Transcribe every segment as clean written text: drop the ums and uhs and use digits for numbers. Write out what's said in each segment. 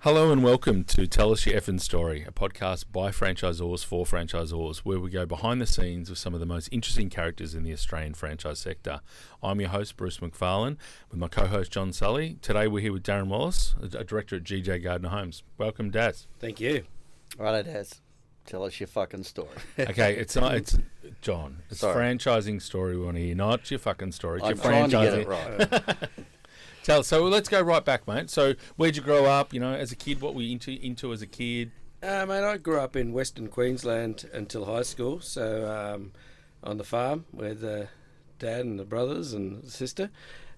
Hello and welcome to Tell Us Your Effing Story, a podcast by franchisors for franchisors, where we go behind the scenes with some of the most interesting characters in the Australian franchise sector. I'm your host, Bruce McFarlane, with my co-host, John Sully. Today we're here with Darren Wallis, a director at GJ Gardner Homes. Welcome, Daz. Thank you. Righto, Daz. Tell us your fucking story. Okay, it's John. It's franchising story we want to hear, not your fucking story. It's I'm your trying to get franchising. it right. So let's go right back, mate. So where'd you grow up? You know, as a kid, what were you into as a kid? Mate, I grew up in Western Queensland until high school, so on the farm with Dad and the brothers and the sister.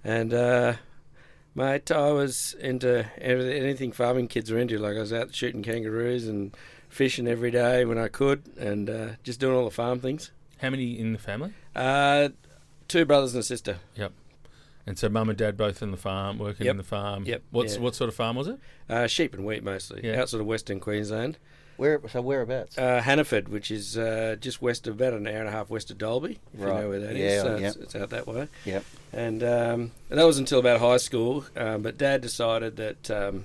And, mate, I was into anything farming kids are into. Like, I was out shooting kangaroos and fishing every day when I could and just doing all the farm things. How many in the family? 2 brothers and a sister. Yep. And so mum and dad both in the farm, working in the farm. Yep. What sort of farm was it? Sheep and wheat mostly, outside of Western Queensland. Whereabouts? Hannaford, which is just west of about an hour and a half west of Dalby, if you know where that is. So it's out that way. Yep. And that was until about high school. But Dad decided that,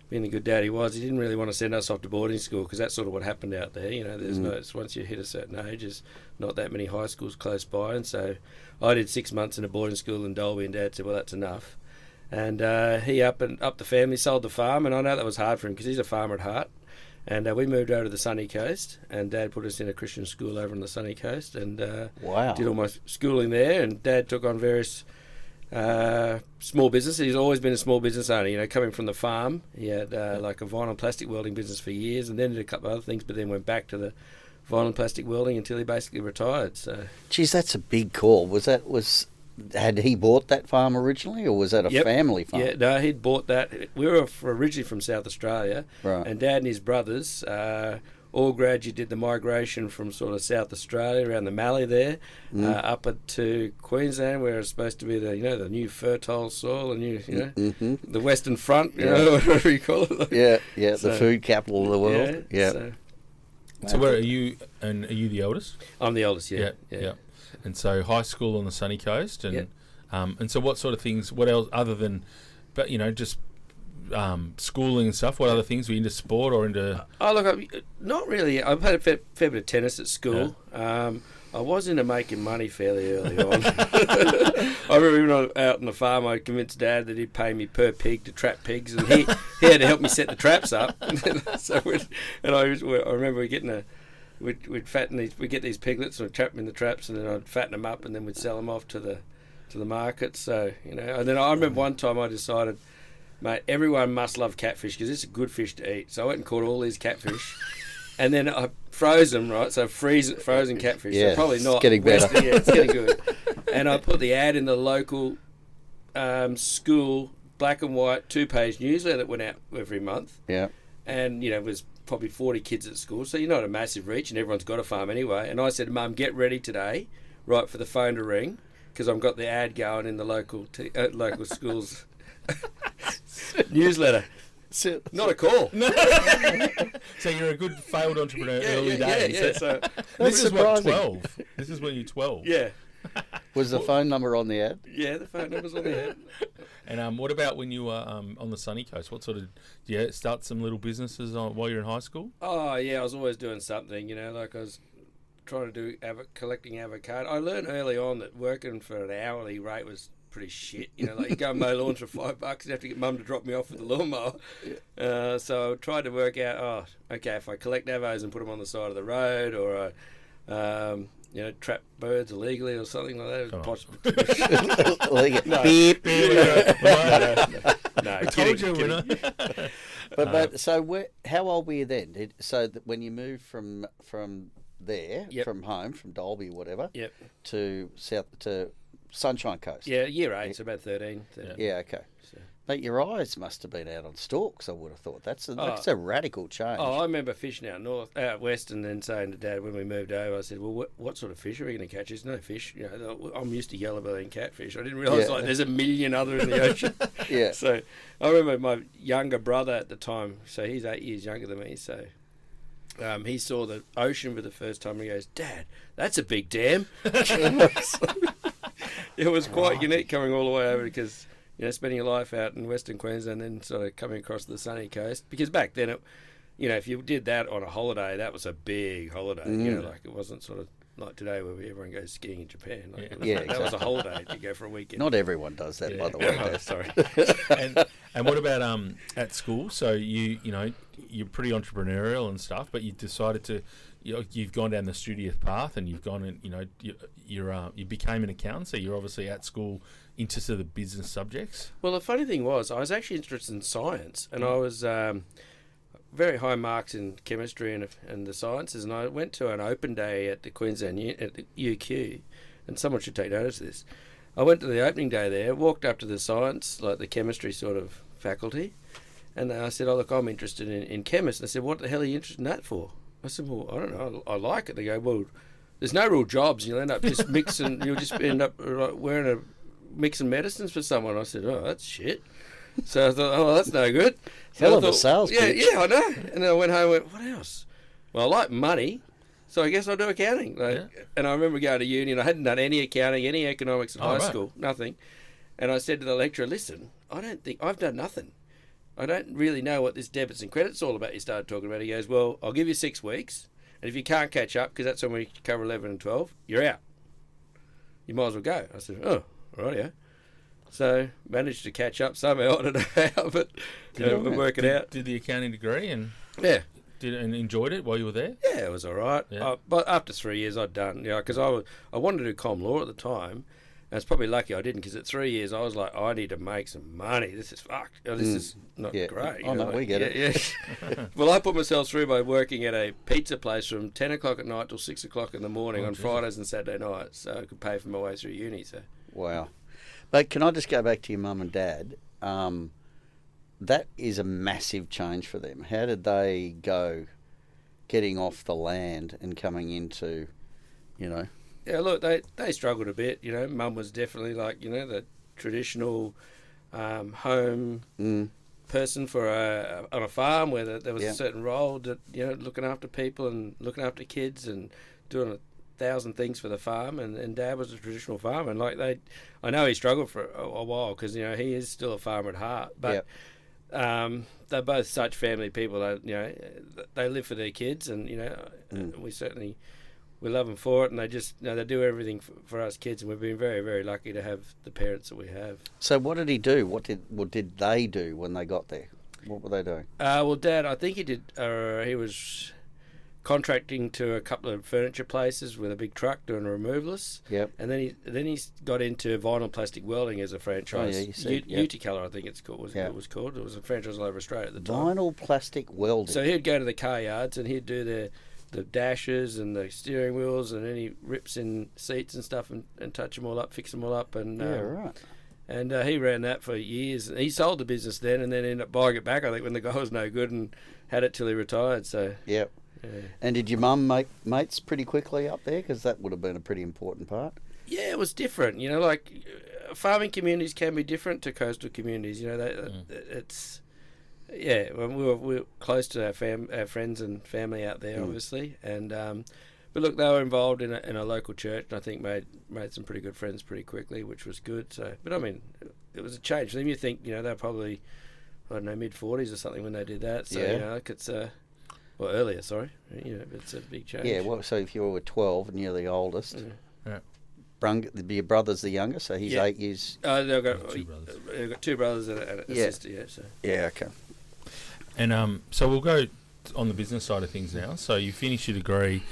being the good dad he was, he didn't really want to send us off to boarding school because that's sort of what happened out there. You know, there's once you hit a certain age, there's not that many high schools close by. And so I did 6 months in a boarding school in Dalby, and Dad said, well, that's enough. And he up the family, sold the farm, and I know that was hard for him because he's a farmer at heart. And we moved over to the sunny coast, and Dad put us in a Christian school over on the sunny coast, and did all my schooling there. And Dad took on various small business. He's always been a small business owner, you know, coming from the farm. He had like a vinyl and plastic welding business for years, and then did a couple of other things, but then went back to the vinyl and plastic welding until he basically retired. So, geez, that's a big call. Had he bought that farm originally, or was that a family farm? Yeah, no, he'd bought that. We were originally from South Australia, right? And Dad and his brothers all gradually did the migration from sort of South Australia around the Mallee there, up to Queensland, where it's supposed to be the new fertile soil, and the Western Front, whatever you call it. Yeah, so, the food capital of the world. Yeah. So where are you? And are you the eldest? I'm the eldest. Yeah. And so high school on the sunny coast, and so what sort of things? What else other than, but just schooling and stuff? What other things were you into? Sport or into? Oh look, not really. I've had a fair bit of tennis at school. Yeah. I was into making money fairly early on. I remember even out on the farm, I convinced Dad that he'd pay me per pig to trap pigs, and he had to help me set the traps up. I remember we'd get these piglets and we'd trap them in the traps, and then I'd fatten them up, and then we'd sell them off to the market. So and then I remember one time I decided, mate, everyone must love catfish because it's a good fish to eat. So I went and caught all these catfish. And then I froze them, right? So frozen catfish. Yeah, so probably not. It's getting better. Yeah, it's getting good. And I put the ad in the local school black and white 2-page newsletter that went out every month. Yeah. And, it was probably 40 kids at school. So you're not a massive reach, and everyone's got a farm anyway. And I said, Mum, get ready today, right, for the phone to ring, because I've got the ad going in the local school's newsletter. Not a call. So you're a good failed entrepreneur early days. Yeah. So this is what 12. This is when you're 12. Yeah. Was the phone number on the ad? Yeah, the phone number's on the ad. And what about when you were on the sunny coast? What sort of start some little businesses while you're in high school? Oh yeah, I was always doing something. Like I was trying to do collecting avocado. I learned early on that working for an hourly rate was pretty shit. Like you go and mow lawns for $5, you have to get Mum to drop me off with the lawnmower. So I tried to work out, if I collect avos and put them on the side of the road, or I trap birds illegally or something like that. It was possible. No. Beep. No, I told you, winner. But so how old were you then? So that when you moved from there, from home, from Dalby or whatever, to Sunshine Coast. Yeah, year 8, so about 13. Yeah, okay. So. But your eyes must have been out on stalks, I would have thought. That's a radical change. Oh, I remember fishing out west, and then saying to Dad when we moved over, I said, well, what sort of fish are we going to catch? There's no fish. I'm used to yellow-belly and catfish. I didn't realise there's a million other in the ocean. Yeah. So I remember my younger brother at the time, so he's 8 years younger than me, so he saw the ocean for the first time and he goes, Dad, that's a big dam. It was quite unique coming all the way over because spending your life out in Western Queensland and then sort of coming across the sunny coast. Because back then, if you did that on a holiday, that was a big holiday. Like it wasn't sort of like today where everyone goes skiing in Japan. That was a holiday to go for a weekend. Not everyone does that, by the way. Oh, sorry. and what about at school? So you're pretty entrepreneurial and stuff, but you decided to you've gone down the studious path and you've gone and you became an accountant. So you're obviously at school interested in the business subjects. Well, the funny thing was, I was actually interested in science, and I was very high marks in chemistry and the sciences, and I went to an open day at the Queensland at the UQ, and someone should take notice of this. I went to the opening day there, walked up to the science, like the chemistry sort of faculty, and I said, "Oh, look, I'm interested in chemists." And I said, "What the hell are you interested in that for?" I said, "Well, I don't know, I like it." They go, "Well, there's no real jobs, you'll end up just mixing, you'll just end up mixing medicines for someone." I said, "Oh, that's shit." So I thought, "Oh, that's no good." So hell of a sales pitch. Yeah, I know. And then I went home and went, "What else?" Well, I like money, so I guess I'll do accounting. And I remember going to uni and I hadn't done any accounting, any economics in high school, nothing. And I said to the lecturer, "Listen, I don't think I've done nothing. I don't really know what this debits and credits all about." You started talking about. He goes, "Well, I'll give you 6 weeks, and if you can't catch up, because that's when we cover 11 and 12, you're out. You might as well go." I said, "Oh, right, yeah." So managed to catch up somehow. I don't know how, but we're working out. Did the accounting degree and and enjoyed it while you were there? Yeah, it was all right. Yeah. But after 3 years, I'd done. Because I wanted to do comm law at the time. And it's probably lucky I didn't, because at 3 years I was like, I need to make some money. This is fucked. This is not great. Oh, no, we get it. Yeah. Well, I put myself through by working at a pizza place from 10 o'clock at night till 6 o'clock in the morning on Fridays and Saturday nights, so I could pay for my way through uni. So. Wow. But can I just go back to your mum and dad? That is a massive change for them. How did they go getting off the land and coming into, Yeah, look, they struggled a bit. Mum was definitely like, the traditional home person on a farm where there was a certain role that, looking after people and looking after kids and doing 1,000 things for the farm, and Dad was a traditional farmer, and I know he struggled for a while because he is still a farmer at heart, but they're both such family people that they live for their kids, and we love them for it, and they just they do everything for us kids, and we've been very, very lucky to have the parents that we have. So what did he do? What did they do when they got there? What were they doing? Well, Dad, I think he did. He was contracting to a couple of furniture places with a big truck doing a removalist. Yep. And then he got into vinyl plastic welding as a franchise. Oh, yeah, you said, Uticolor, I think it's called. It was called. It was a franchise all over Australia at the time. Vinyl plastic welding. So he'd go to the car yards and he'd do the dashes and the steering wheels and any rips in seats and stuff and touch them all up, fix them all up. And right. And he ran that for years. He sold the business then and then ended up buying it back, I think, when the guy was no good, and had it till he retired. So Yep. Yeah. And did your mum make mates pretty quickly up there? Because that would have been a pretty important part. Yeah, it was different. Farming communities can be different to coastal communities. It's when we were close to our friends and family out there, obviously. And but look, they were involved in a local church, and I think made some pretty good friends pretty quickly, which was good. So, but I mean, it was a change. Then you think they're probably mid-40s or something when they did that. So it's well, earlier, sorry. It's a big change. Yeah, well, so if you were 12 and you're the oldest, your brother's the youngest, so he's 8 years. They've got two brothers and a sister, So. Yeah, okay. And so we'll go on the business side of things now. So you finished your degree.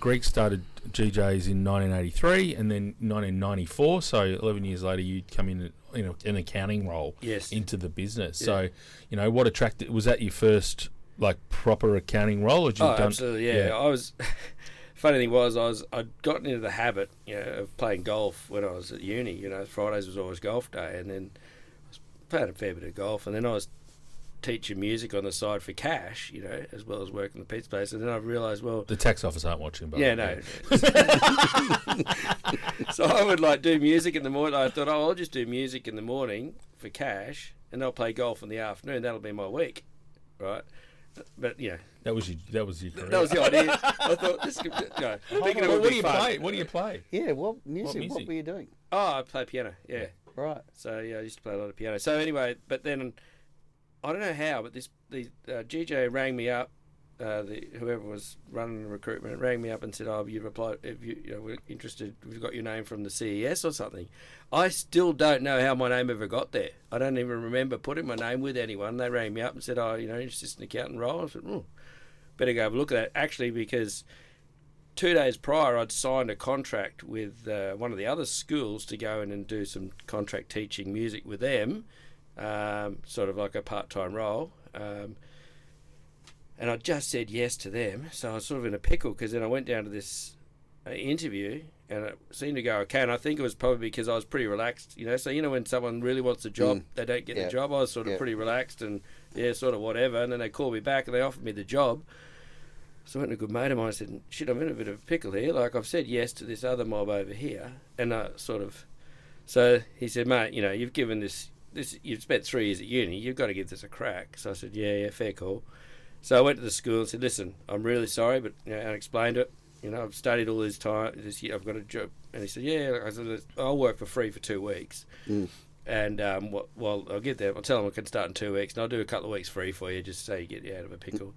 Greg started GJ's in 1983 and then 1994. So 11 years later, you'd come in an accounting role into the business. Yeah. So, what attracted... Was that your first... proper accounting role? Or absolutely, yeah. I was. Funny thing was, I'd gotten into the habit, of playing golf when I was at uni. Fridays was always golf day, and then I was playing a fair bit of golf, and then I was teaching music on the side for cash, as well as working the pizza place. And then I realised, well, the tax office aren't watching, but no. So I would do music in the morning. I thought, I'll just do music in the morning for cash, and I'll play golf in the afternoon. That'll be my week, right? But that was your career. That was the idea. I thought this could, thinking it would be fun. What do you play? Yeah, what music? What were you doing? Oh, I play piano. Yeah. Right. So yeah, I used to play a lot of piano. So anyway, but then I don't know how, but the GJ rang me up. Whoever was running the recruitment rang me up and said, "Oh, you've applied. If we're interested, we've got your name from the CES or something." I still don't know how my name ever got there. I don't even remember putting my name with anyone. They rang me up and said, "Oh, assistant accountant role." I said, "Better go have a look at that." Actually, because 2 days prior, I'd signed a contract with one of the other schools to go in and do some contract teaching music with them, sort of like a part-time role. And I just said yes to them, so I was sort of in a pickle because then I went down to this interview and it seemed to go okay. And I think it was probably because I was pretty relaxed, So when someone really wants a job, they don't get the job. I was sort of pretty relaxed and sort of whatever. And then they called me back and they offered me the job. So I went to a good mate of mine and said, "Shit, I'm in a bit of a pickle here. Like I've said yes to this other mob over here," and so he said, "Mate, you've given this you've spent 3 years at uni. You've got to give this a crack." So I said, "Yeah, fair call." So I went to the school and said, "Listen, I'm really sorry, but I explained it. I've studied all this time. This year I've got a job." And he said, "Yeah." I said, "I'll work for free for 2 weeks, and I'll get there. I'll tell them I can start in 2 weeks, and I'll do a couple of weeks free for you, just so you get out of a pickle."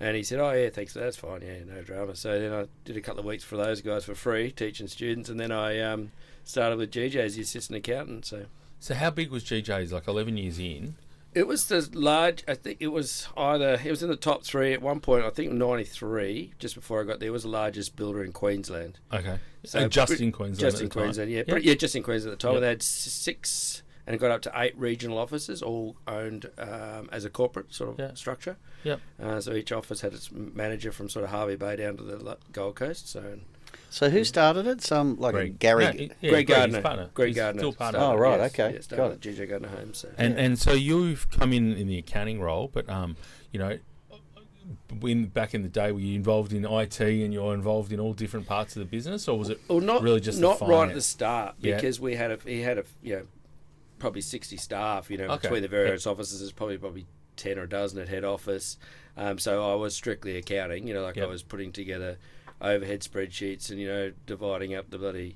And he said, "Oh yeah, thanks. That's fine. Yeah, no drama." So then I did a couple of weeks for those guys for free, teaching students, and then I started with GJ as the assistant accountant. So how big was GJ's? Like 11 years in. It was the large. I think it was in the top 3 at one point. I think 93, just before I got there, it was the largest builder in Queensland. Okay, so just in Queensland. Just in Queensland, yeah, just in Queensland at the time. They had 6, and it got up to 8 regional offices, all owned as a corporate sort of structure. Yep. So each office had its manager from sort of Harvey Bay down to the Gold Coast. So who started it? Some like Greg. Gary. Greg Gardner. Greg Gardner. Still partner. Oh right, okay, got it. GJ Gardner Homes. So. And so you've come in the accounting role, but back in the day, were you involved in IT and you're involved in all different parts of the business, or was it really just not the right at the start? Because he had probably 60 staff. Between the various offices, there's probably 10 or a dozen at head office. So I was strictly accounting. I was putting together overhead spreadsheets and dividing up the bloody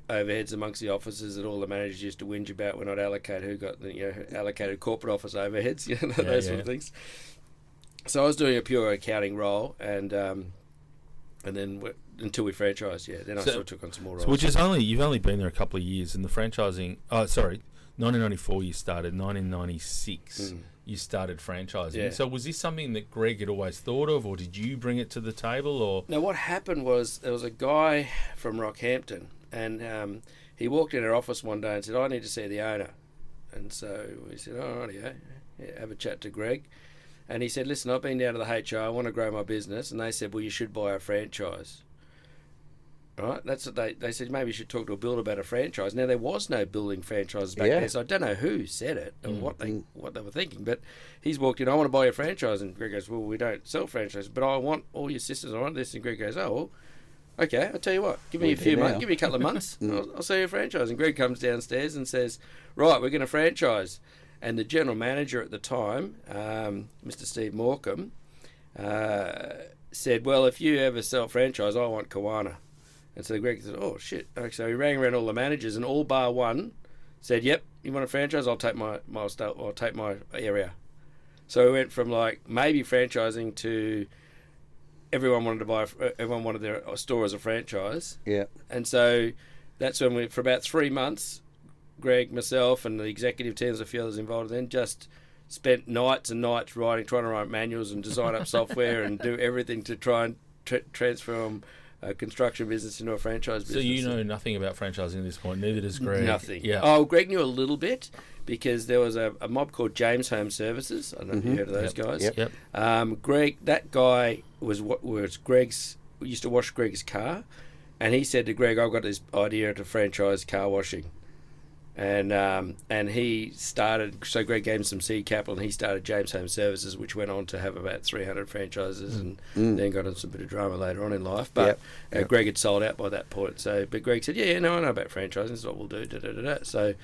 overheads amongst the offices that all the managers used to whinge about when I'd allocate who got the allocated corporate office overheads, those sort of things. So I was doing a pure accounting role, and then until we franchised, then I sort of took on some more roles. So you've only been there a couple of years, and the franchising. 1994 you started. 1996 you started franchising. Yeah. So was this something that Greg had always thought of, or did you bring it to the table? Or no, what happened was there was a guy from Rockhampton, and he walked in our office one day and said, "I need to see the owner." And so we said, "Oh, rightio, have a chat to Greg." And he said, "Listen, I've been down to the HR. I want to grow my business." And they said, "Well, you should buy a franchise." Right? That's what they said. Maybe you should talk to a builder about a franchise. Now there was no building franchises back then, so I don't know who said it or what they were thinking. But he's walked in. "I want to buy a franchise," and Greg goes, "Well, we don't sell franchises, but I want all your sisters. I want this." And Greg goes, "Oh, well, okay. I'll tell you what. Give me a few months. Give me a couple of months. I'll sell you a franchise." And Greg comes downstairs and says, "Right, we're going to franchise." And the general manager at the time, Mr. Steve Morecambe, said, "Well, if you ever sell franchise, I want Kawana." And so Greg said, "Oh shit!" So he rang around all the managers, and all bar one said, "Yep, you want a franchise? I'll take my area." So we went from like maybe franchising to everyone wanted their store as a franchise. Yeah. And so that's when for about 3 months, Greg, myself, and the executive teams, a few others involved, then just spent nights and nights trying to write manuals and design up software and do everything to try and transform a construction business into a franchise business. So you know nothing about franchising at this point, neither does Greg. Nothing. Yeah. Oh, Greg knew a little bit because there was a mob called James Home Services. I don't know if you heard of those guys. Yep. Greg, that guy was Greg's, used to wash Greg's car, and he said to Greg, "I've got this idea to franchise car washing." And he started, so Greg gave him some seed capital, and he started James Home Services, which went on to have about 300 franchises, and then got into some bit of drama later on in life. But Greg had sold out by that point. But Greg said, "Yeah, no, I know about franchising. This is what we'll do." So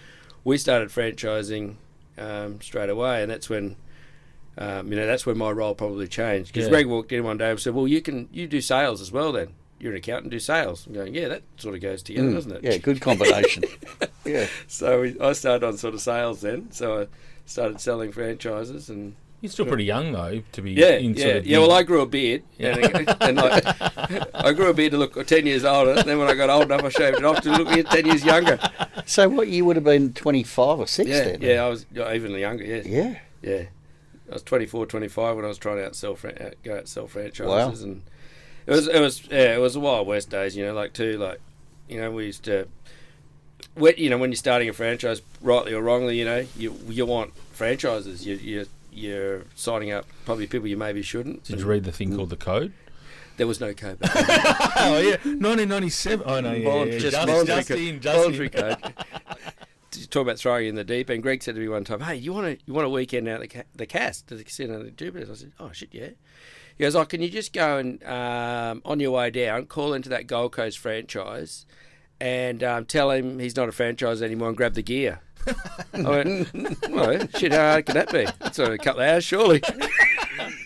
we started franchising straight away, and that's when that's when my role probably changed, because Greg walked in one day and said, "Well, you do sales as well then." you're an accountant, do sales. I'm going, yeah, that sort of goes together, doesn't it? Yeah, good combination. Yeah. So I started on sort of sales then. So I started selling franchises and. You're still pretty young though to be. Well, I grew a beard, and like, I grew a beard to look 10 years older. And then when I got old enough, I shaved it off to look 10 years younger. So what, you would have been 25 or 6 then? Yeah, I was even younger. Yeah. Yeah. I was 24, 25 when I was trying to go out sell franchises, Wow. and it was the Wild West days. We used to, when you're starting a franchise, rightly or wrongly, you want franchises. You're signing up probably people you maybe shouldn't. Did you read the thing called The Code? There was no code back then. Oh yeah, 1997. Oh no, Voluntary code. Talk about throwing in the deep end. Greg said to me one time, "Hey, you want a weekend out at the cast to the casino the Jupiters?" I said, "Oh shit, yeah." He goes, "Oh, can you just go and on your way down, call into that Gold Coast franchise, and tell him he's not a franchise anymore and grab the gear." I went, "Well, shit, how hard can that be? It's a couple of hours, surely."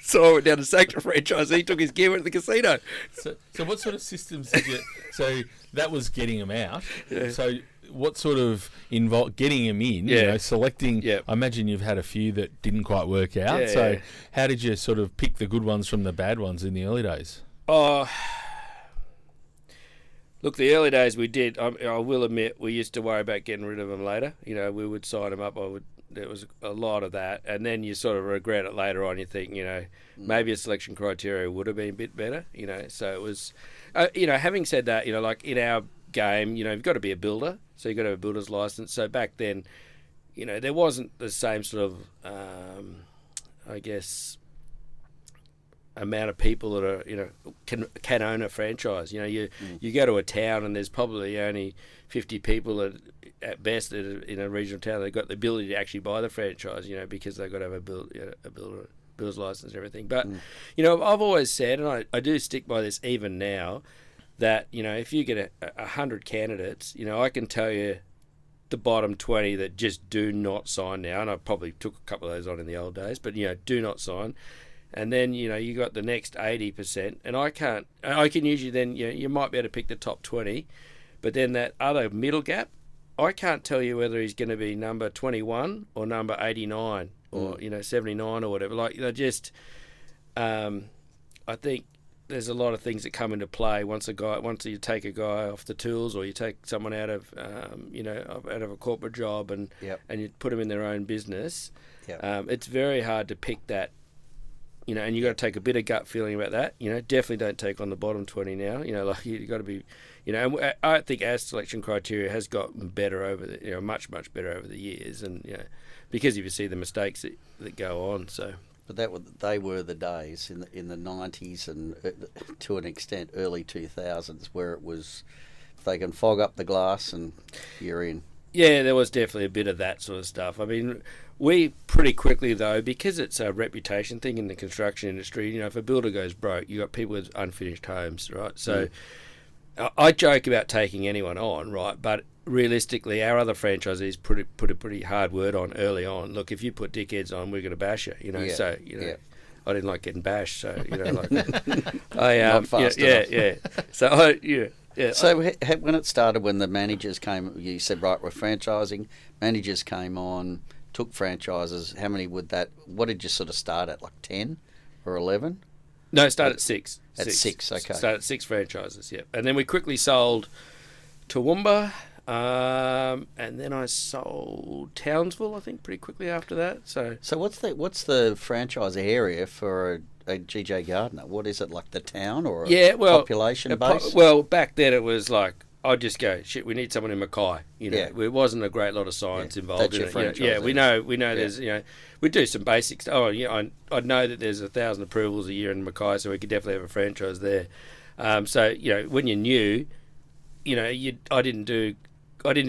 So I went down to Sanctor franchise. He took his gear, went to the casino. So what sort of systems did you? So that was getting them out. Yeah. So what sort of getting them in? Yeah. Selecting. Yeah. I imagine you've had a few that didn't quite work out. Yeah, so yeah. how did you sort of pick the good ones from the bad ones in the early days? Oh, look, the early days we did. I will admit we used to worry about getting rid of them later. We would sign them up. There was a lot of that, and then you sort of regret it later on. You think, maybe a selection criteria would have been a bit better. So it was, having said that, like in our game, you've got to be a builder, so you've got to have a builder's license. So back then, there wasn't the same sort of, I guess, amount of people that are can own a franchise. You go to a town and there's probably only 50 people that at best in a regional town they've got the ability to actually buy the franchise, because they've got to have a builder's license and everything. But I've always said, and I do stick by this even now, that if you get 100 candidates, I can tell you the bottom 20 that just do not sign now, and I probably took a couple of those on in the old days, but do not sign. And then you got the next 80%, and I can usually then you might be able to pick the top 20, but then that other middle gap, I can't tell you whether he's going to be number 21 or number 89 or 79 or whatever. Like I think there's a lot of things that come into play once you take a guy off the tools, or you take someone out of out of a corporate job and you put them in their own business. Yep. It's very hard to pick that. And you got to take a bit of gut feeling about that. Definitely don't take on the bottom 20 now. Like you got to be, and I think our selection criteria has gotten better over the, much better over the years, and because if you see the mistakes that go on, so. But they were the days in the 90s and to an extent early 2000s where it was, if they can fog up the glass and you're in. Yeah, there was definitely a bit of that sort of stuff. I mean, we pretty quickly, though, because it's a reputation thing in the construction industry, if a builder goes broke, you got people with unfinished homes, right? So I joke about taking anyone on, right? But realistically, our other franchisees put a pretty hard word on early on. Look, if you put dickheads on, we're going to bash you, Yeah. So, I didn't like getting bashed, so, like... Not fast enough. Yeah. So, Yeah. So when it started, when the managers came, you said, right, we're franchising, managers came on, took franchises. How many what did you sort of start at, like 10 or 11? No, start at 6. At 6, okay. Start at 6 franchises, yeah. And then we quickly sold Toowoomba, and then I sold Townsville, I think, pretty quickly after that. So what's the franchise area for a GJ Gardner? What is it, like the town or population base? Well, back then it was like, I'd just go, shit, we need someone in Mackay. It wasn't a great lot of science involved that's in your it. franchise, We know there's, we do some basics. I'd know that there's 1,000 approvals a year in Mackay, so we could definitely have a franchise there. So, when you're new, I didn't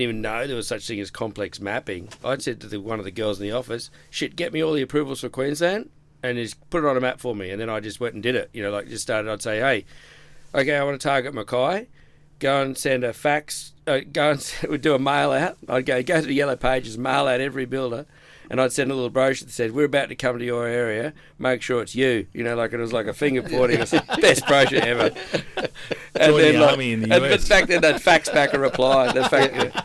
even know there was such thing as complex mapping. I'd said to one of the girls in the office, shit, get me all the approvals for Queensland and just put it on a map for me. And then I just went and did it. I'd say, hey, okay, I want to target Mackay. Go and send a fax. We'd do a mail out. I'd go to the Yellow Pages, mail out every builder, and I'd send a little brochure that said, "We're about to come to your area. Make sure it's you." You know, like it was like a finger pointing. It was the best brochure ever. And Join then, the army in the US. But back then they'd fax back a reply.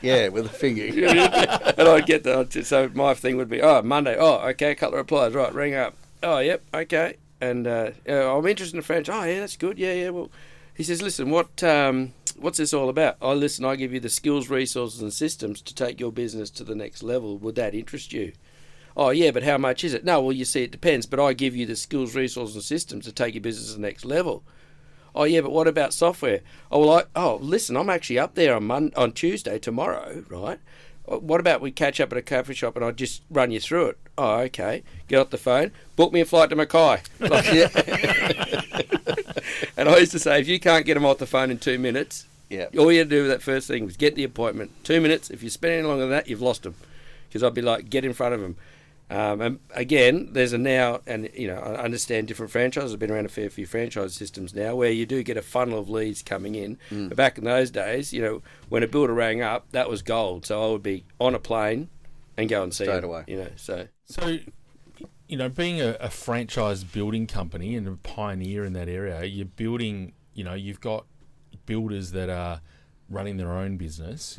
Yeah, with a finger. And I'd get so my thing would be, Monday. Okay, a couple of replies. Right, ring up. Yep, okay. And I'm interested in a franchise. Oh, yeah, that's good. Yeah. Well, he says, listen, what's this all about? Listen, I give you the skills, resources and systems to take your business to the next level. Would that interest you? Oh, yeah, but how much is it? No, well, you see, it depends, but I give you the skills, resources and systems to take your business to the next level. Oh, yeah, but what about software? Listen, I'm actually up there on Tuesday, tomorrow, right? What about we catch up at a coffee shop and I just run you through it? Oh, okay. Get off the phone. Book me a flight to Mackay. And I used to say, if you can't get them off the phone in 2 minutes, all you had to do with that first thing was get the appointment. 2 minutes. If you spend any longer than that, you've lost them. Because I'd be like, get in front of them. And again, there's a now, and I understand different franchises. I've been around a fair few franchise systems now where you do get a funnel of leads coming in. But back in those days, when a builder rang up, that was gold. So I would be on a plane and go and see straight him, away. So being a franchise building company and a pioneer in that area, you're building. You've got builders that are running their own business.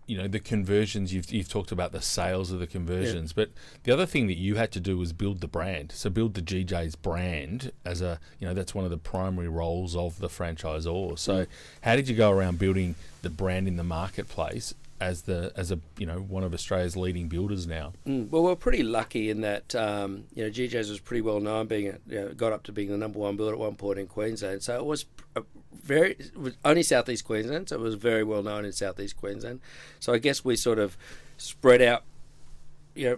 The conversions, you've talked about the sales of the conversions, but the other thing that you had to do was build the brand. So build the GJ's brand as that's one of the primary roles of the franchisor. So how did you go around building the brand in the marketplace as one of Australia's leading builders now? Well, we're pretty lucky in that GJ's was pretty well known, got up to being the number one builder at one point in Queensland. So it was it was only Southeast Queensland, so it was very well known in Southeast Queensland. So I guess we sort of spread out,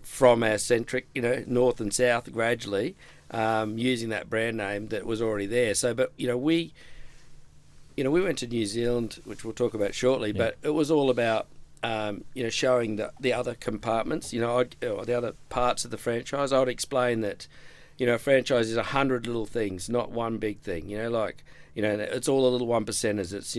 from our centric, north and south gradually, using that brand name that was already there. So, but we went to New Zealand, which we'll talk about shortly, but it was all about showing the other compartments, the other parts of the franchise. I would explain that, a franchise is 100 little things, not one big thing. It's all the little 1%ers. It's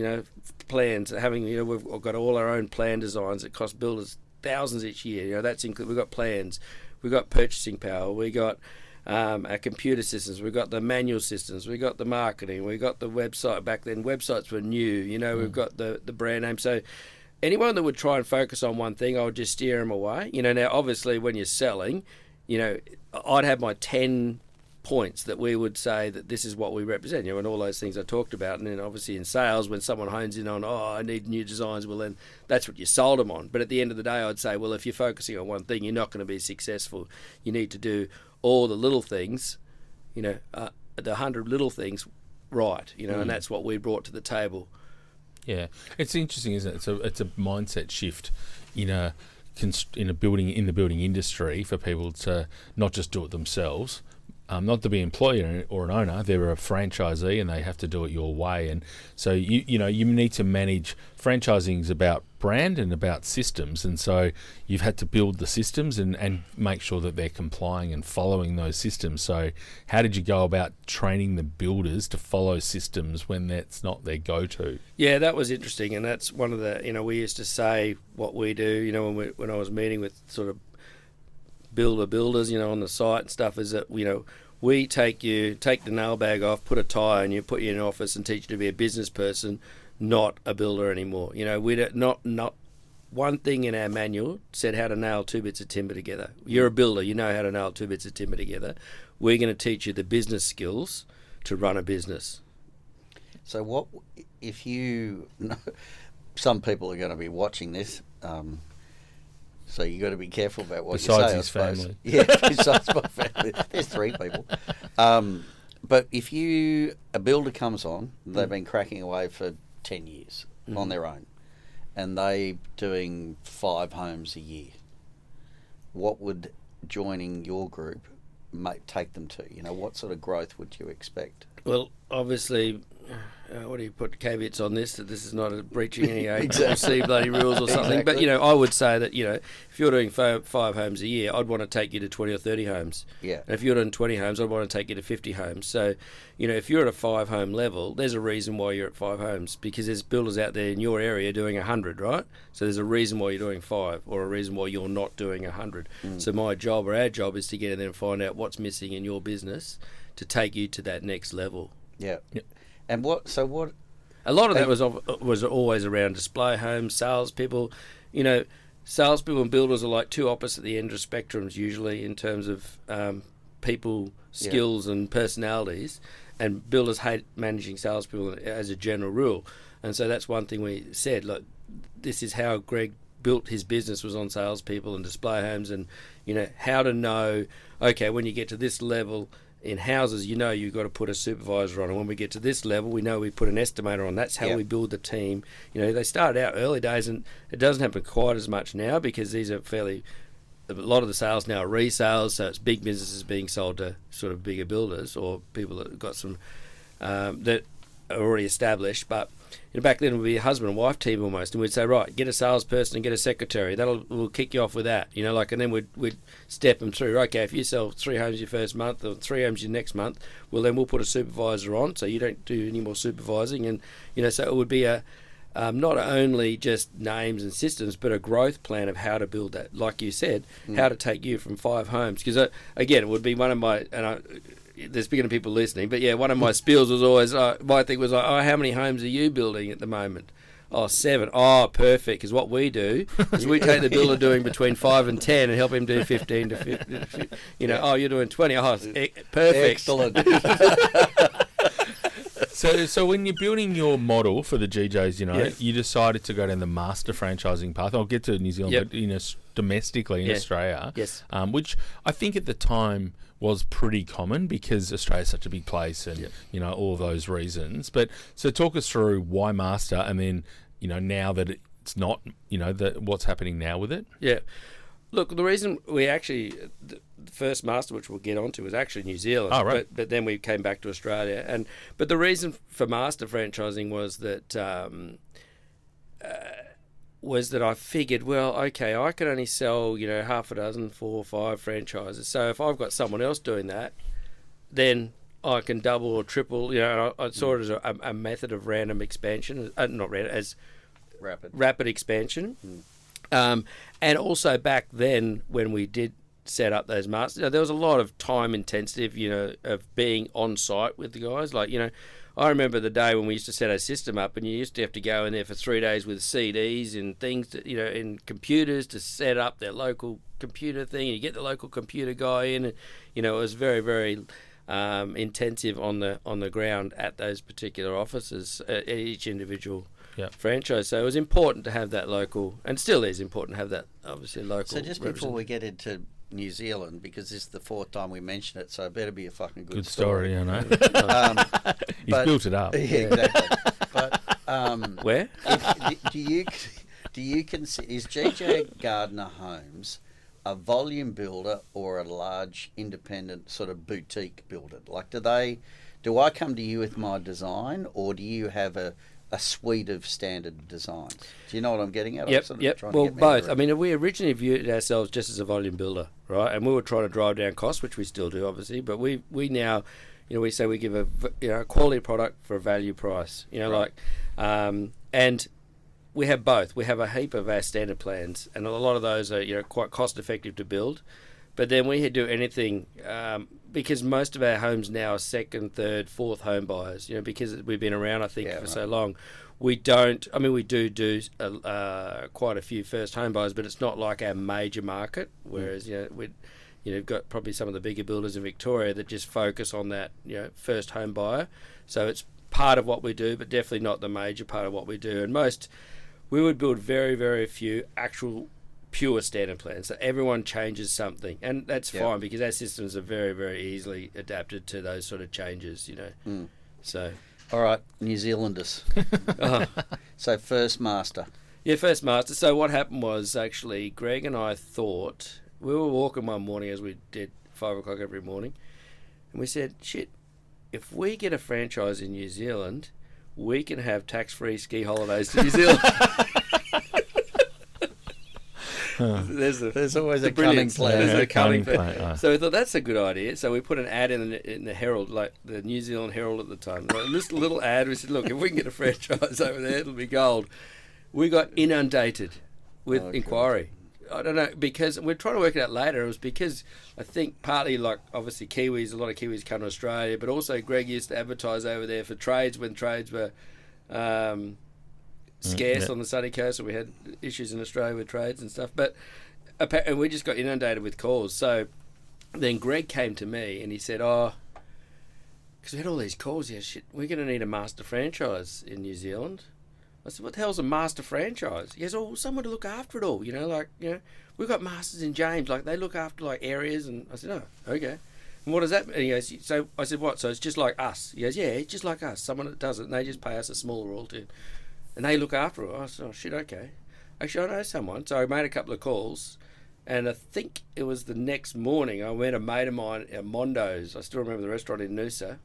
plans. We've got all our own plan designs that cost builders thousands each year. That's included. We've got plans. We've got purchasing power. We got our computer systems. We've got the manual systems. We've got the marketing. We've got the website. Back then, websites were new. We've got the brand name. So anyone that would try and focus on one thing, I would just steer them away. Now obviously when you're selling, I'd have my 10 points that we would say that this is what we represent, and all those things I talked about. And then obviously in sales, when someone hones in on, I need new designs, well then that's what you sold them on. But at the end of the day, I'd say, well, if you're focusing on one thing, you're not going to be successful. You need to do all the little things, the 100 little things right, and that's what we brought to the table. Yeah, it's interesting, isn't it? It's a mindset shift in the building industry for people to not just do it themselves, not to be an employer or an owner. They're a franchisee and they have to do it your way. And so you need to manage. Franchising is about brand and about systems, and so you've had to build the systems and make sure that they're complying and following those systems. So how did you go about training the builders to follow systems when that's not their go-to? Yeah, that was interesting, and that's one of the we used to say what we do when I was meeting with sort of builders on the site and stuff, is that we take the nail bag off, put a tie on you, put you in an office and teach you to be a business person, not a builder anymore. We don't, not one thing in our manual said how to nail 2 bits of timber together. You're a builder, you know how to nail 2 bits of timber together. We're going to teach you the business skills to run a business. So what if some people are going to be watching this, so you got to be careful about what you say. Besides his family. Yeah, besides my family. There's 3 people. But if a builder comes on, they've been cracking away for 10 years on their own, and they doing 5 homes a year, what would joining your group take them to? What sort of growth would you expect? Well, obviously, what do you put caveats on this, that this is not breaching any Exactly. HMRC bloody rules or something. Exactly. But, I would say that, if you're doing 5 homes a year, I'd want to take you to 20 or 30 homes. Yeah. And if you're doing 20 homes, I'd want to take you to 50 homes. So, if you're at a 5 home level, there's a reason why you're at 5 homes, because there's builders out there in your area doing 100, right? So there's a reason why you're doing 5, or a reason why you're not doing 100. So my job, or our job, is to get in there and find out what's missing in your business to take you to that next level. Yeah. And what? A lot of that was always around display homes, salespeople. Salespeople and builders are like two opposite the end of spectrums usually in terms of people, skills and personalities. And builders hate managing salespeople as a general rule. And so that's one thing we said. Look, this is how Greg built his business, was on salespeople and display homes, and how to know. Okay, when you get to this level in houses, you've got to put a supervisor on, and when we get to this level, we know we put an estimator on. That's how we build the team. They started out early days, and it doesn't happen quite as much now, because these are a lot of the sales now are resales, so it's big businesses being sold to sort of bigger builders or people that have got some that are already established. But back then it would be a husband and wife team almost, and we'd say, right, get a salesperson and get a secretary. We'll kick you off with that, and then we'd step them through. Okay, if you sell 3 homes your first month or 3 homes your next month, well then we'll put a supervisor on, so you don't do any more supervising, and so it would be a not only just names and systems, but a growth plan of how to build that. Like you said, how to take you from 5 homes. Because again, it would be one of my, there's beginning people listening, but one of my spiels was always, my thing was like, how many homes are you building at the moment? 7. Perfect. Because what we do is we take the builder doing between 5 and 10 and help him do 15 to 50. You're doing 20. Perfect. Excellent. So when you're building your model for the GJs, you decided to go down the master franchising path. I'll get to New Zealand, but domestically in Australia, which I think at the time was pretty common because Australia's such a big place, and all of those reasons. But so talk us through why master, and then now that it's not, what's happening now with it. Yeah. Look, the reason we actually, the first master, which we'll get onto, was actually New Zealand. Oh, right. But then we came back to Australia. But the reason for master franchising was that I figured, well, okay, I can only sell, half a dozen, 4 or 5 franchises. So if I've got someone else doing that, then I can double or triple. I saw it as a method of random expansion, not random, as rapid expansion. And also back then, when we did set up those masters, there was a lot of time intensive, of being on site with the guys. Like, I remember the day when we used to set our system up, and you used to have to go in there for 3 days with CDs and things, in computers to set up their local computer thing. And you get the local computer guy in, and it was very, very intensive on the ground at those particular offices, at each individual franchise. So it was important to have that local, and still is important to have that, obviously, local. So just before we get into New Zealand, because this is the 4th time we mention it, so it better be a fucking good story. I know. You've built it up. Yeah, exactly. But where? Do you consider, is GJ Gardner Homes a volume builder or a large independent sort of boutique builder? Like, do I come to you with my design, or do you have a suite of standard designs? Do you know what I'm getting at? Yep. Well, both. I mean, we originally viewed ourselves just as a volume builder, right? And we were trying to drive down costs, which we still do, obviously. But we now, we say we give a quality product for a value price. And we have both. We have a heap of our standard plans, and a lot of those are quite cost effective to build. But then we do anything, because most of our homes now are 2nd, 3rd, 4th home buyers, because we've been around, I think, for so long. We don't, we do quite a few first home buyers, but it's not like our major market, whereas, we've got probably some of the bigger builders in Victoria that just focus on that, first home buyer. So it's part of what we do, but definitely not the major part of what we do. And we would build very, very few actual pure standard plans. So everyone changes something, and that's fine, because our systems are very, very easily adapted to those sort of changes, So, all right, New Zealanders. So first master. Yeah, first master. So what happened was, actually, Greg and I thought, we were walking one morning, as we did 5 o'clock every morning, and we said, shit, if we get a franchise in New Zealand, we can have tax-free ski holidays to New Zealand. There's always a cunning brilliance. plan. There's a cunning plan. plan. So we thought that's a good idea. So we put an ad in the Herald, like the New Zealand Herald at the time. Like this little ad. We said, look, if we can get a franchise over there, it'll be gold. We got inundated with inquiry. I don't know, because we're trying to work it out later. It was because I think partly, like, obviously Kiwis, a lot of Kiwis come to Australia, but also Greg used to advertise over there for trades when trades were scarce on the sunny coast, and we had issues in Australia with trades and stuff. But and we just got inundated with calls. So then Greg came to me and he said, because we had all these calls, shit, we're going to need a master franchise in New Zealand. I said, what the hell's a master franchise? He goes, someone to look after it all, we've got masters in James, like they look after like areas. And I said, oh, okay. And what does that mean? And he goes, so I said, what? So it's just like us? He goes, yeah, it's just like us. Someone that does it, and they just pay us a small royalty, and they look after it. I said, oh shit, okay. Actually, I know someone. So I made a couple of calls, and I think it was the next morning I met a mate of mine at Mondo's. I still remember the restaurant in Noosa,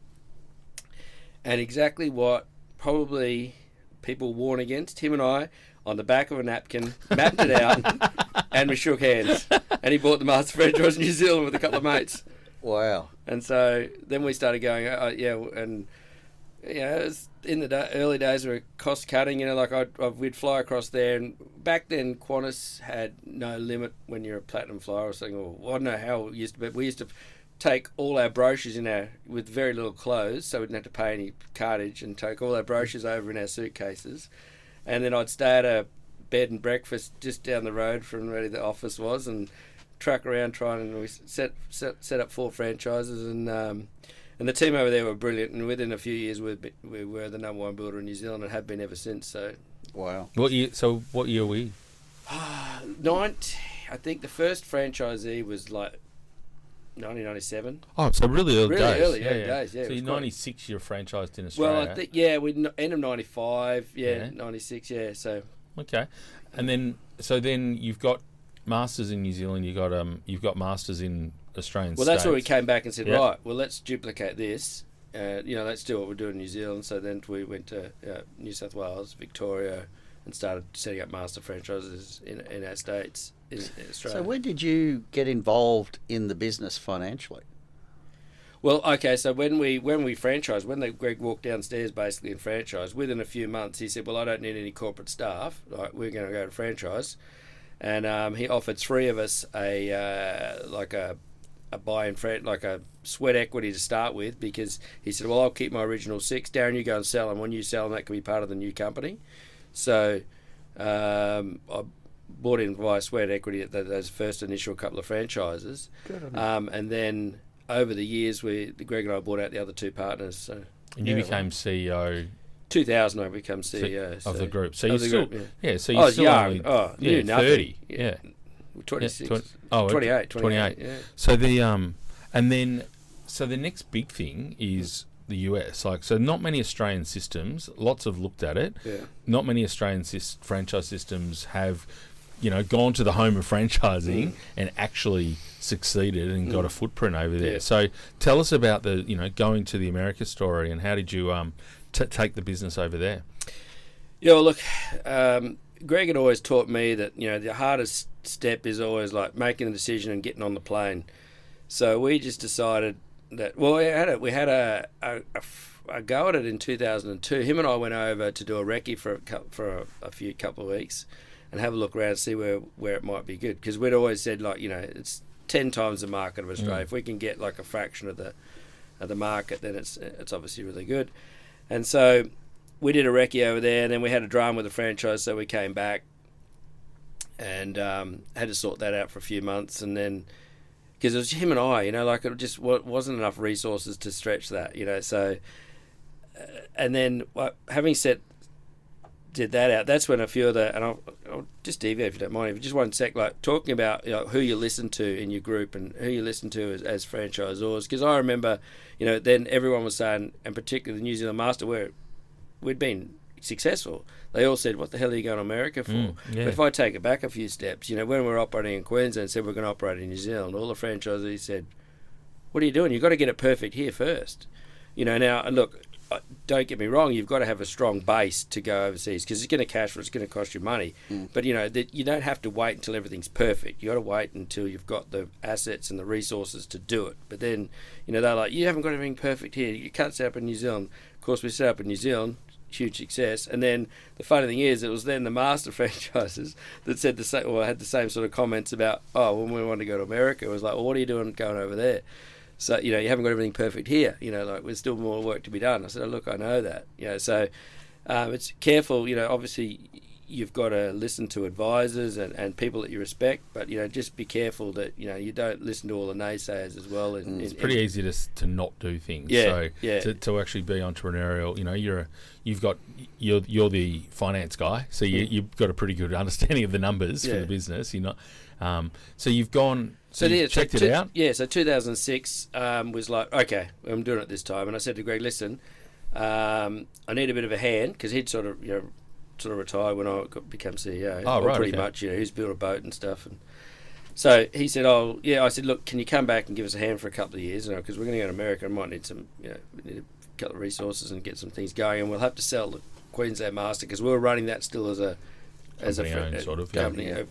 and exactly what probably people warn against. Him and I, on the back of a napkin, mapped it out, and we shook hands. And he bought the master franchise in New Zealand with a couple of mates. Wow. And so then we started going, and it was in the early days we were cost cutting. We'd fly across there, and back then Qantas had no limit when you're a platinum flyer or something. Or I don't know how it used to be. We used to take all our brochures with very little clothes, so we didn't have to pay any cartage, and take all our brochures over in our suitcases, and then I'd stay at a bed and breakfast just down the road from where the office was, and truck around and we set up 4 franchises, and the team over there were brilliant, and within a few years we were the number 1 builder in New Zealand and have been ever since. So wow. What year were you? I think the first franchisee was like 1997. Oh, so really early days. Early days, yeah. So you're 96, you're franchised in Australia. Well, I think, we end of 95, 96, so. Okay. And then you've got masters in New Zealand, you've got masters in Australian Well, states. that's where we came back and said, right, well, let's duplicate this. Let's do what we're doing in New Zealand. So then we went to New South Wales, Victoria, and started setting up master franchises in our states. In Australia. So when did you get involved in the business financially? Well, okay, so when we franchised, Greg walked downstairs basically and franchised, within a few months he said, well, I don't need any corporate staff, like, we're going to go to franchise. And he offered 3 of us a buy-in, like a sweat equity to start with, because he said, well, I'll keep my original 6. Darren, you go and sell them. When you sell them, that can be part of the new company. So I bought in via sweat equity at those first initial couple of franchises. And then over the years, Greg and I bought out the other 2 partners. So, and you became CEO. 2000, I became CEO of the group. So you're still, group, So you're still young. only, 30. Yeah. 26. 28. Yeah. So the the next big thing is the US. So not many Australian systems. Lots have looked at it. Yeah. Not many Australian franchise systems have, gone to the home of franchising and actually succeeded and got a footprint over there. Yeah. So tell us about the going to the America story, and how did you take the business over there? Yeah, well, look, Greg had always taught me that the hardest step is always like making the decision and getting on the plane. So we just decided that, well, we had a go at it in 2002. Him and I went over to do a recce for a couple of weeks and have a look around and see where it might be good, because we'd always said, like, it's 10 times the market of Australia. If we can get like a fraction of the market, then it's obviously really good. And so we did a recce over there, and then we had a drama with the franchise, so we came back and had to sort that out for a few months. And then, because it was him and I, it just wasn't enough resources to stretch that, so and then having did that out, that's when a few of the, and I'll just deviate if you don't mind, just one sec, like talking about who you listen to in your group and who you listen to as franchisors, because I remember then everyone was saying, and particularly the New Zealand Master, where we'd been successful, they all said, what the hell are you going to America for? But if I take it back a few steps, when we were operating in Queensland and said we're going to operate in New Zealand, all the franchisees said, what are you doing? You've got to get it perfect here first. Now, look, don't get me wrong, you've got to have a strong base to go overseas because it's going to cash flow, it's going to cost you money. But you don't have to wait until everything's perfect. You got to wait until you've got the assets and the resources to do it. But then they're like, you haven't got everything perfect here. You can't set up in New Zealand. Of course, we set up in New Zealand, huge success. And then the funny thing is, it was then the master franchises that said the same, or had the same sort of comments about, when we wanted to go to America, it was like, well, what are you doing going over there? So, you haven't got everything perfect here. Like, there's still more work to be done. I said, look, I know that. So it's careful. Obviously, you've got to listen to advisors and people that you respect, but, just be careful that, you don't listen to all the naysayers as well. It's pretty easy to not do things. Yeah, To actually be entrepreneurial, you're the finance guy, so you've got a pretty good understanding of the numbers for the business. You're not, so you've gone... So you checked it out? Yeah, so 2006 was like, okay, I'm doing it this time. And I said to Greg, listen, I need a bit of a hand, because he'd sort of retired when I became CEO. Oh, right, pretty much, he's built a boat and stuff. And so he said, I said, look, can you come back and give us a hand for a couple of years? Because we're going to go to America and might need some, we need a couple of resources and get some things going. And we'll have to sell the Queensland Master, because we were running that still as a company. Yeah.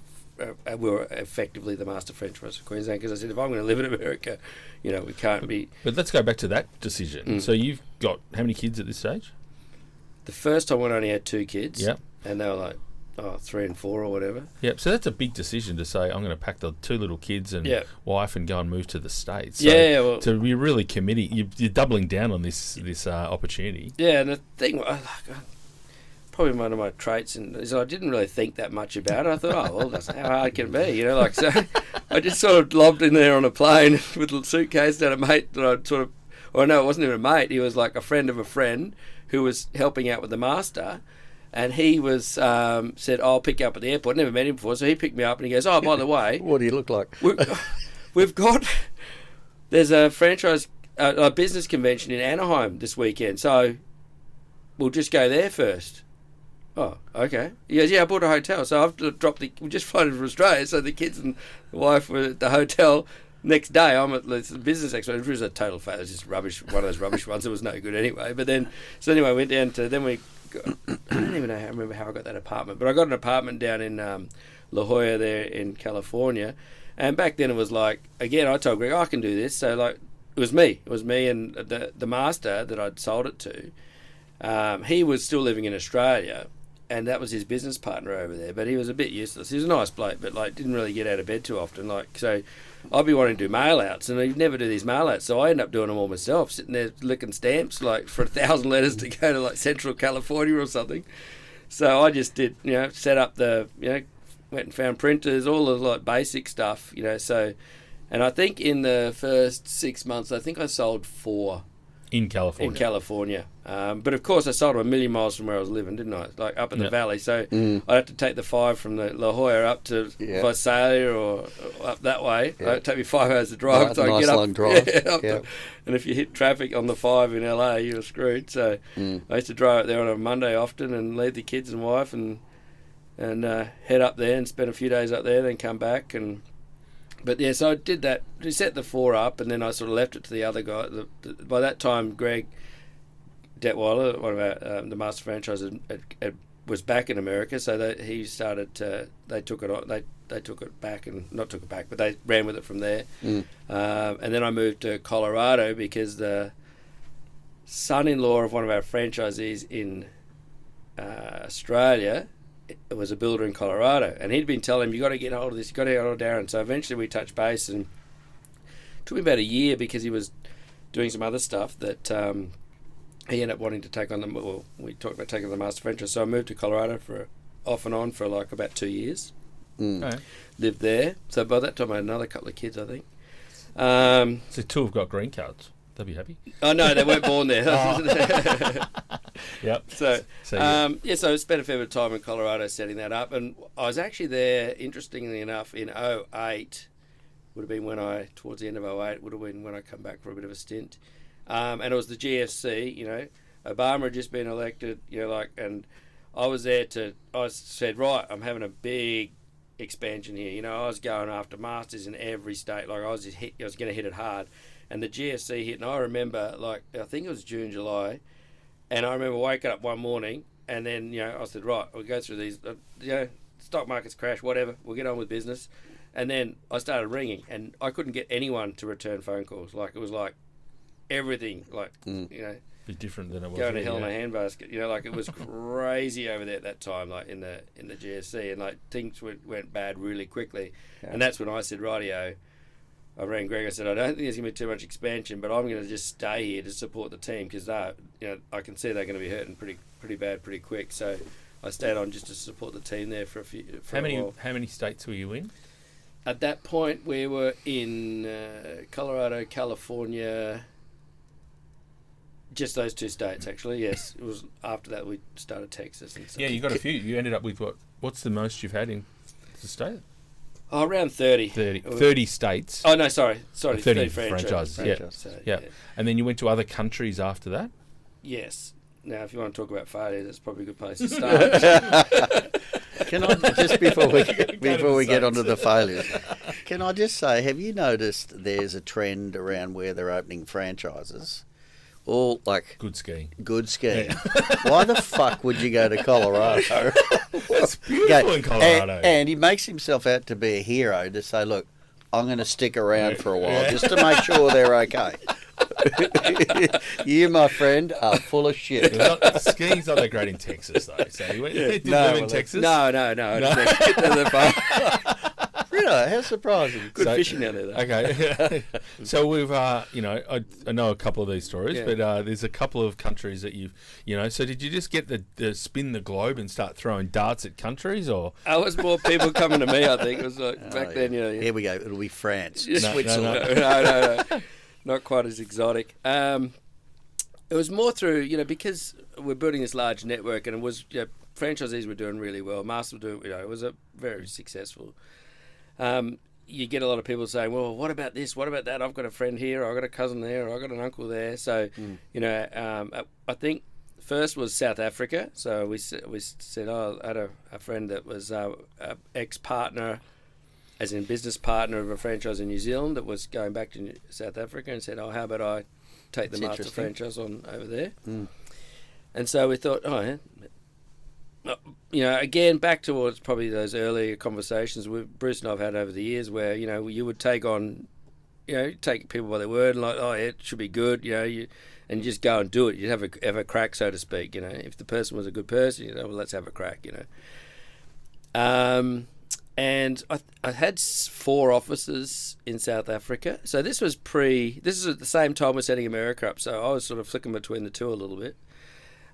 We were effectively the master franchise for Queensland, because I said, if I'm going to live in America, we can't be... But let's go back to that decision. So you've got how many kids at this stage? The first time I only had 2 kids. Yep. And they were like, 3 and 4 or whatever. Yep. So that's a big decision to say, I'm going to pack the 2 little kids and wife and go and move to the States. So well, to be really committing, you're doubling down on this opportunity. Yeah, and the thing... probably one of my traits, and is I didn't really think that much about it. I thought, that's how hard can it be, so I just sort of lobbed in there on a plane with a suitcase and a mate that I'd it wasn't even a mate, he was like a friend of a friend who was helping out with the master, and he was said, I'll pick you up at the airport. Never met him before, so he picked me up and he goes, by the way, what do you look like? There's a franchise a business convention in Anaheim this weekend, so we'll just go there first. Oh, okay. He goes, I bought a hotel, so I've we just flown from Australia, so the kids and the wife were at the hotel. Next day, I'm at the business expo. It was a total failure. It was just rubbish, one of those rubbish ones. It was no good anyway. But then, I went down to, I don't even remember how I got that apartment, but I got an apartment down in La Jolla there in California. And back then it was like, again, I told Greg, I can do this. So it was me and the master that I'd sold it to. He was still living in Australia, and that was his business partner over there. But he was a bit useless. He was a nice bloke, but didn't really get out of bed too often. So I'd be wanting to do mail outs, and I'd never do these mail outs. So I ended up doing them all myself, sitting there licking stamps for 1,000 letters to go to Central California or something. So I just did, set up went and found printers, all the basic stuff, So, and I think in the first 6 months, I think I sold 4. In California. But of course I sold them a million miles from where I was living, didn't I? Up in the valley. So I'd have to take the 5 from the La Jolla up to Visalia or up that way. Yeah. It'd take me 5 hours to drive. Right, so nice I'd get long drive. And if you hit traffic on the 5 in LA, you were screwed. So I used to drive up there on a Monday often and leave the kids and wife and head up there and spend a few days up there, then come back But so I did that. We set the 4 up, and then I sort of left it to the other guy. By that time, Greg Detweiler, one of our the master franchises, was back in America. So he started to. They took it on. They took it back and not took it back, but they ran with it from there. And then I moved to Colorado because the son-in-law of one of our franchisees in Australia. It was a builder in Colorado, and he'd been telling him, you got to get hold of this, you got to get hold of Darren. So eventually we touched base, and it took me about a year because he was doing some other stuff that he ended up wanting to take on them. Well, we talked about taking the master franchise, so I moved to Colorado for off and on for about 2 years. Okay. Lived there. So by that time I had another couple of kids, I think. So 2 have got green cards. They'll be happy. Oh no, they weren't born there. Yep. So I spent a fair bit of time in Colorado setting that up, and I was actually there, interestingly enough, in 2008. Would have been towards the end of 2008, would have been when I come back for a bit of a stint. And it was the GFC, Obama had just been elected, and I was there I said, right, I'm having a big expansion here. I was going after masters in every state. I was going to hit it hard. And the GFC hit, and I remember, I think it was June, July, And I remember waking up one morning, and then I said, right, we'll go through these. Stock markets crash, whatever. We'll get on with business. And then I started ringing, and I couldn't get anyone to return phone calls. Like, it was like everything, like Be different than it was. Going to hell in a handbasket. Like, it was crazy over there at that time, like in the GFC, and like things went bad really quickly. Yeah. And that's when I said, rightio. I rang Greg. I said, I don't think there's going to be too much expansion, but I'm going to just stay here to support the team because I can see they're going to be hurting pretty bad, pretty quick. So I stayed on just to support the team there for a while. How many states were you in? At that point, we were in Colorado, California. Just those two states, actually. Yes, it was after that we started Texas and stuff. Yeah, you got a few. You ended up with what's the most you've had in the state? Oh, around 30. 30 states. Oh, no, sorry. 30 franchises. Yeah. So, yeah. And then you went to other countries after that? Yes. Now, if you want to talk about failure, that's probably a good place to start. Can I, just before we get onto the failures, can I just say, have you noticed there's a trend around where they're opening franchises? All like good skiing. Yeah. Why the fuck would you go to Colorado? It's beautiful in Colorado. And he makes himself out to be a hero to say, look, I'm going to stick around for a while just to make sure they're okay. You, my friend, are full of shit. Skiing's not that great in Texas, though. So you did live in Texas? No. Really? How surprising. Good fishing down there, though. Okay. So we've, I know a couple of these stories, but there's a couple of countries that so did you just get the spin the globe and start throwing darts at countries, or? It was more people coming to me, I think. It was like back then, Here we go. It'll be France. Switzerland. No. Not quite as exotic. It was more through, because we're building this large network, and it was, franchisees were doing really well. Masters were doing, it was a very successful. You get a lot of people saying, well, what about this? What about that? I've got a friend here, or I've got a cousin there, or I've got an uncle there. So, I think first was South Africa. So we said, I had a friend that was a ex-partner, as in business partner of a franchise in New Zealand that was going back to South Africa, and said, how about I take the master franchise on over there? And so we thought, again, back towards probably those earlier conversations Bruce and I've had over the years where, you would take on, take people by their word and like, it should be good, and you just go and do it. You'd have a crack, so to speak, If the person was a good person, well, let's have a crack, And I had 4 offices in South Africa. So this is at the same time we're setting America up. So I was sort of flicking between the two a little bit.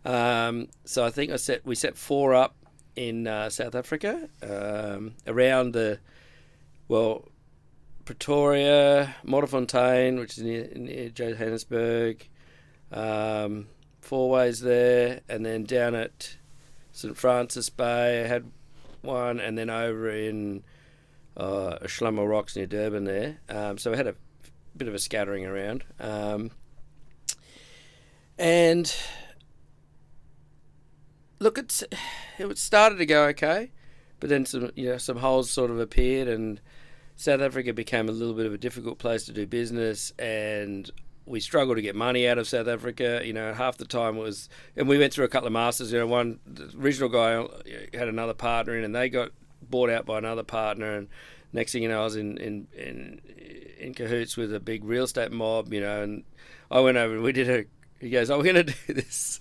So I think we set 4 up in South Africa, around Pretoria, Modderfontein, which is near Johannesburg, 4 ways there, and then down at St. Francis Bay, I had one, and then over in Shlomo Rocks near Durban there. So we had a bit of a scattering around. And look, it started to go okay, but then some holes sort of appeared, and South Africa became a little bit of a difficult place to do business, and we struggled to get money out of South Africa. Half the time it was, and we went through a couple of masters. One, the original guy had another partner in, and they got bought out by another partner. And next thing you know, I was in cahoots with a big real estate mob. And I went over and we did he goes, we're going to do this.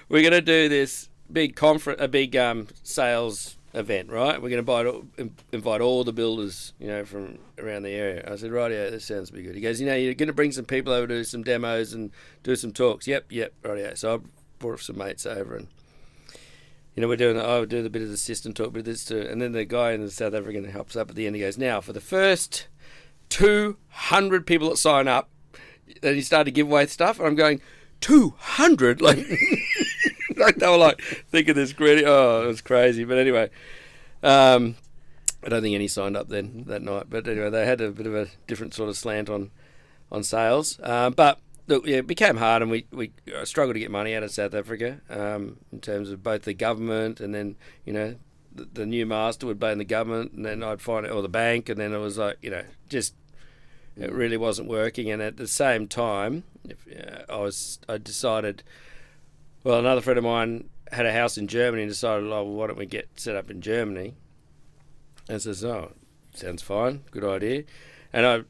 We're going to do this big conference, a big sales event, right? We're going to invite all the builders, from around the area. I said, rightio, that sounds pretty good. He goes, you're going to bring some people over to do some demos and do some talks. Yep, rightio. So I brought some mates over, and I would do the bit of the system talk, bit of this too. And then the guy in the South African helps up at the end. He goes, now for the first 200 people that sign up, then he started to give away stuff, and I'm going, 200? Like, like they were like thinking this greedy. Oh, it was crazy. But anyway, I don't think any signed up then that night. But anyway, they had a bit of a different sort of slant on sales. But look, it became hard, and we struggled to get money out of South Africa in terms of both the government, and then the new master would blame the government, and then I'd find it, or the bank, and then it was like just. It really wasn't working, and at the same time, I decided Well, another friend of mine had a house in Germany and decided, oh, well, why don't we get set up in Germany? And I says, oh, sounds fine, good idea. And I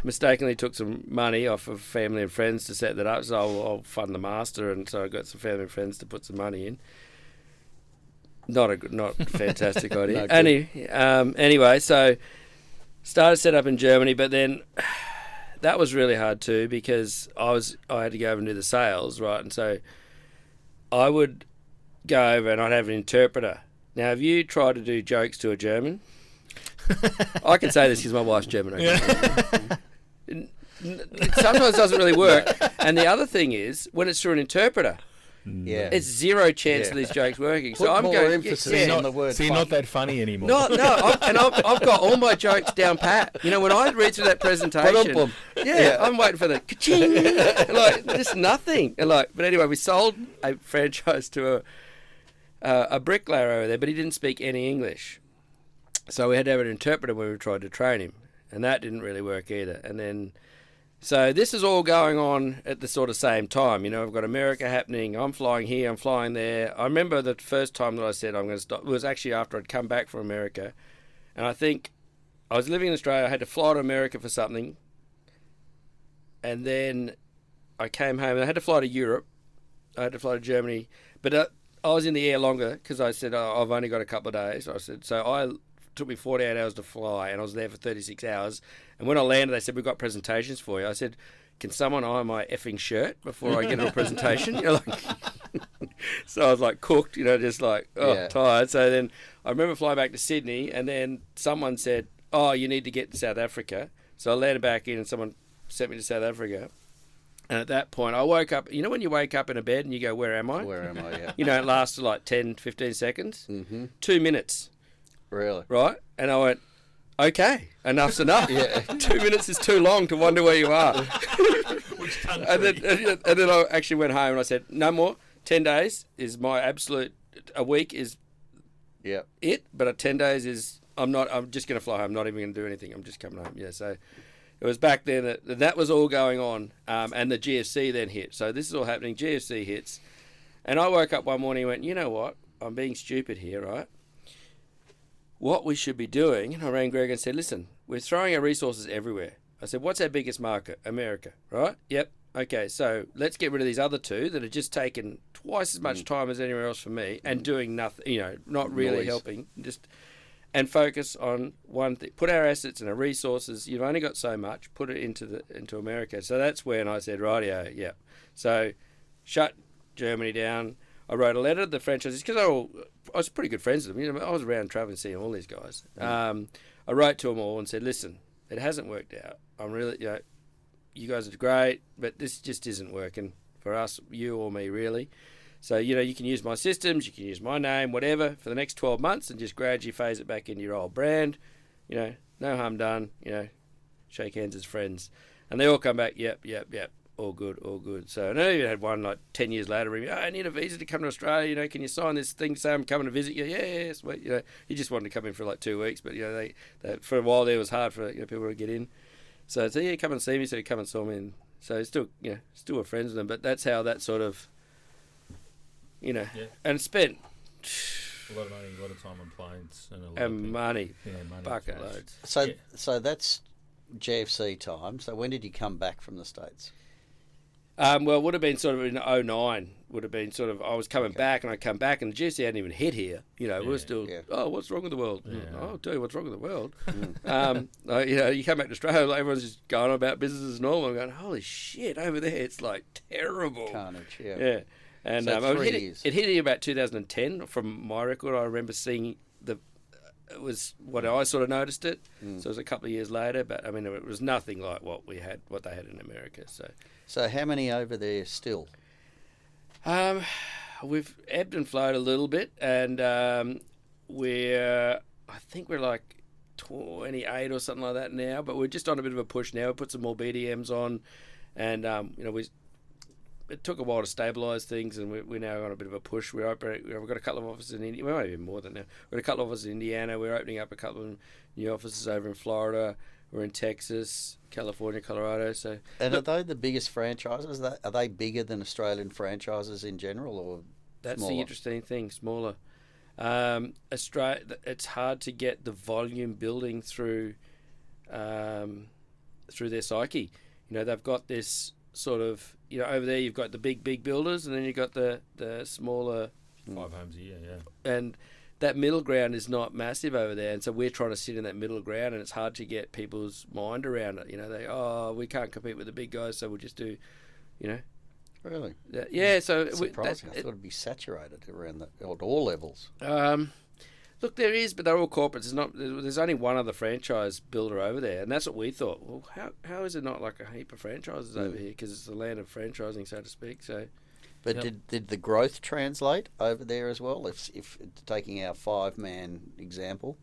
mistakenly took some money off of family and friends to set that up, so I'll fund the master, and so I got some family and friends to put some money in. Not a fantastic idea. Anyway, so started set up in Germany, but then that was really hard too, because I had to go over and do the sales, right? And so I would go over and I'd have an interpreter. Now, have you tried to do jokes to a German? I can say this because my wife's German. Okay? Sometimes it doesn't really work. And the other thing is, when it's through an interpreter, it's zero chance of these jokes working. Put more emphasis on the word. So you're not that funny anymore. No, I've got all my jokes down pat. You know, when I read through that presentation, I'm waiting for the ka-ching, like just nothing. And but anyway, we sold a franchise to a bricklayer over there, but he didn't speak any English, so we had to have an interpreter when we tried to train him, and that didn't really work either. And then. So this is all going on at the sort of same time. You know, I've got America happening. I'm flying here. I'm flying there. I remember the first time that I said I'm going to stop. It was actually after I'd come back from America. And I think I was living in Australia. I had to fly to America for something. And then I came home. I had to fly to Europe. I had to fly to Germany. But I was in the air longer because I said, I've only got a couple of days. I said, took me 48 hours to fly, and I was there for 36 hours. And when I landed, they said, we've got presentations for you. I said, can someone iron my effing shirt before I get to a presentation? So I was like cooked, just tired. So then I remember flying back to Sydney, and then someone said, oh, you need to get to South Africa. So I landed back in, and someone sent me to South Africa. And at that point, I woke up. You know when you wake up in a bed and you go, where am I? Where am I, yeah. It lasted like 10, 15 seconds. Mm-hmm. 2 minutes. Really? Right? And I went, okay, enough's enough. 2 minutes is too long to wonder where you are. Which country? And then I actually went home and I said, no more. 10 days is my absolute, a week is it, but 10 days is, I'm just going to fly home. I'm not even going to do anything. I'm just coming home. Yeah, so it was back then that was all going on, and the GFC then hit. So this is all happening. GFC hits. And I woke up one morning and went, you know what? I'm being stupid here, right? What we should be doing, and I rang Greg and said, listen, we're throwing our resources everywhere. I said, what's our biggest market? America, right? Yep. Okay, so let's get rid of these other two that are just taking twice as much time as anywhere else for me and doing nothing, not really helping, and focus on one thing. Put our assets and our resources. You've only got so much. Put it into America. So that's when I said, rightio, yeah. So shut Germany down. I wrote a letter to the franchisees because I was pretty good friends with them. I was around traveling, seeing all these guys. I wrote to them all and said, listen, it hasn't worked out. I'm really, you guys are great, but this just isn't working for us, you or me, really. So, you can use my systems, you can use my name, whatever, for the next 12 months and just gradually phase it back into your old brand. No harm done, shake hands as friends. And they all come back, yep. All good. So and I even had one 10 years later. I need a visa to come to Australia. Can you sign this thing? Say I'm coming to visit you. Yeah, sweet. He just wanted to come in for 2 weeks, but they for a while there it was hard for people to get in. So yeah, come and see me. So he come and saw me, and so still we're friends with them. But that's how that sort of and spent a lot of money, a lot of time on planes, and money, bucket cash. loads. So that's GFC time. So when did you come back from the States? Well, it would have been sort of in 2009. Would have been sort of, I was coming back, and I come back, and the GFC hadn't even hit here. We were still, what's wrong with the world? Yeah. Oh, I'll tell you what's wrong with the world. You come back to Australia, everyone's just going on about business as normal. I'm going, holy shit, over there it's terrible. Carnage, yeah. And so 3 years. It hit here about 2010 from my record. I remember seeing it was what I sort of noticed it. So it was a couple of years later, but I mean, it was nothing like what they had in America. So how many over there still? We've ebbed and flowed a little bit, and I think we're 28 or something like that now, but we're just on a bit of a push now. We put some more BDMs on, and it took a while to stabilise things, and we're now on a bit of a push. We've got a couple of offices in India. We might even more than now. We've got a couple of offices in Indiana. We're opening up a couple of new offices over in Florida. We're in Texas, California, Colorado. So, And are they the biggest franchises? Are they bigger than Australian franchises in general, or that's smaller? the interesting thing. Smaller. Australia. It's hard to get the volume building through their psyche. They've got this sort of, over there you've got the big builders, and then you've got the smaller 5 homes a year, yeah. and that middle ground is not massive over there, and so we're trying to sit in that middle ground, and it's hard to get people's mind around it. We can't compete with the big guys, so we'll just do, Really? yeah. So surprising. I thought it'd be saturated around that at all levels. Look, there is, but they're all corporates. There's only one other franchise builder over there, and that's what we thought. Well, how is it not like a heap of franchises over here? Because it's the land of franchising, so to speak. So, but did the growth translate over there as well? If taking our 5-man example,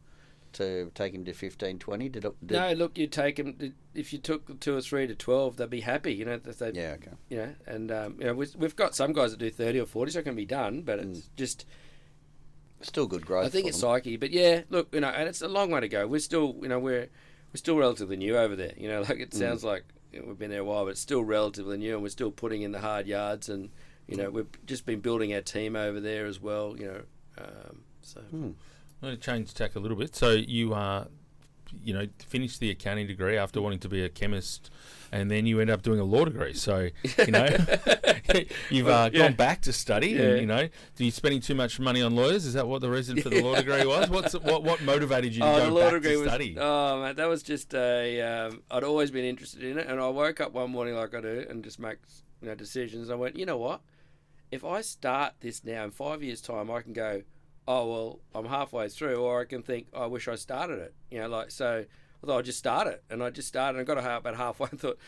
to take him to 15, 20, no, look, you take them. If you took 2 or 3 to 12, they'd be happy. Yeah, okay. And we've got some guys that do 30 or 40, so it can be done, but it's just. Still good growth. I think it's psyche, but yeah, look, and it's a long way to go. We're still, we're still relatively new over there. Like it sounds like we've been there a while, but it's still relatively new, and we're still putting in the hard yards, and we've just been building our team over there as well. So. I'm going to change tack a little bit. So you finished the accounting degree after wanting to be a chemist, and then you end up doing a law degree. So, you've gone back to study, and, are you spending too much money on lawyers? Is that what the reason for the law degree was? What motivated you to go back to study? Mate, that was just I'd always been interested in it, and I woke up one morning like I do and just make decisions. I went, you know what? If I start this now, in 5 years' time, I can go, oh, well, I'm halfway through, or I can think, I wish I started it. So I thought I'd just start it. And I just started, and I got about halfway and thought,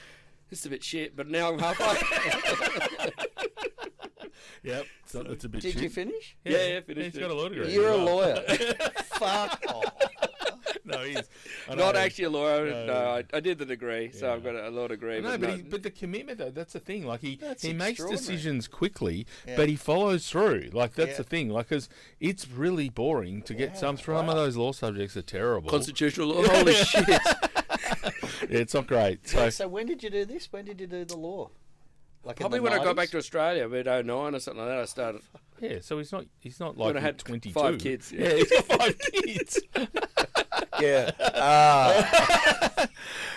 this is a bit shit, but now I'm halfway. Yep, so that's a bit Did shit. you finish? Yeah, finished. He's got a law degree. You're a lawyer. Fuck off. No, he is. Not actually a lawyer. No, I did the degree, so I've got a law degree. No, but the commitment, though, that's the thing. Like he makes extraordinary. decisions quickly, but he follows through. Like that's the thing. Like, because it's really boring to get some of those law subjects are terrible. Constitutional law. Holy shit. It's not great. So when did you do this? When did you do the law? Like probably when I got back to Australia, about 2009 or something like that. I started. Yeah, so he's not like when I had 22. 5 kids. Yeah, he's got 5 kids. Yeah.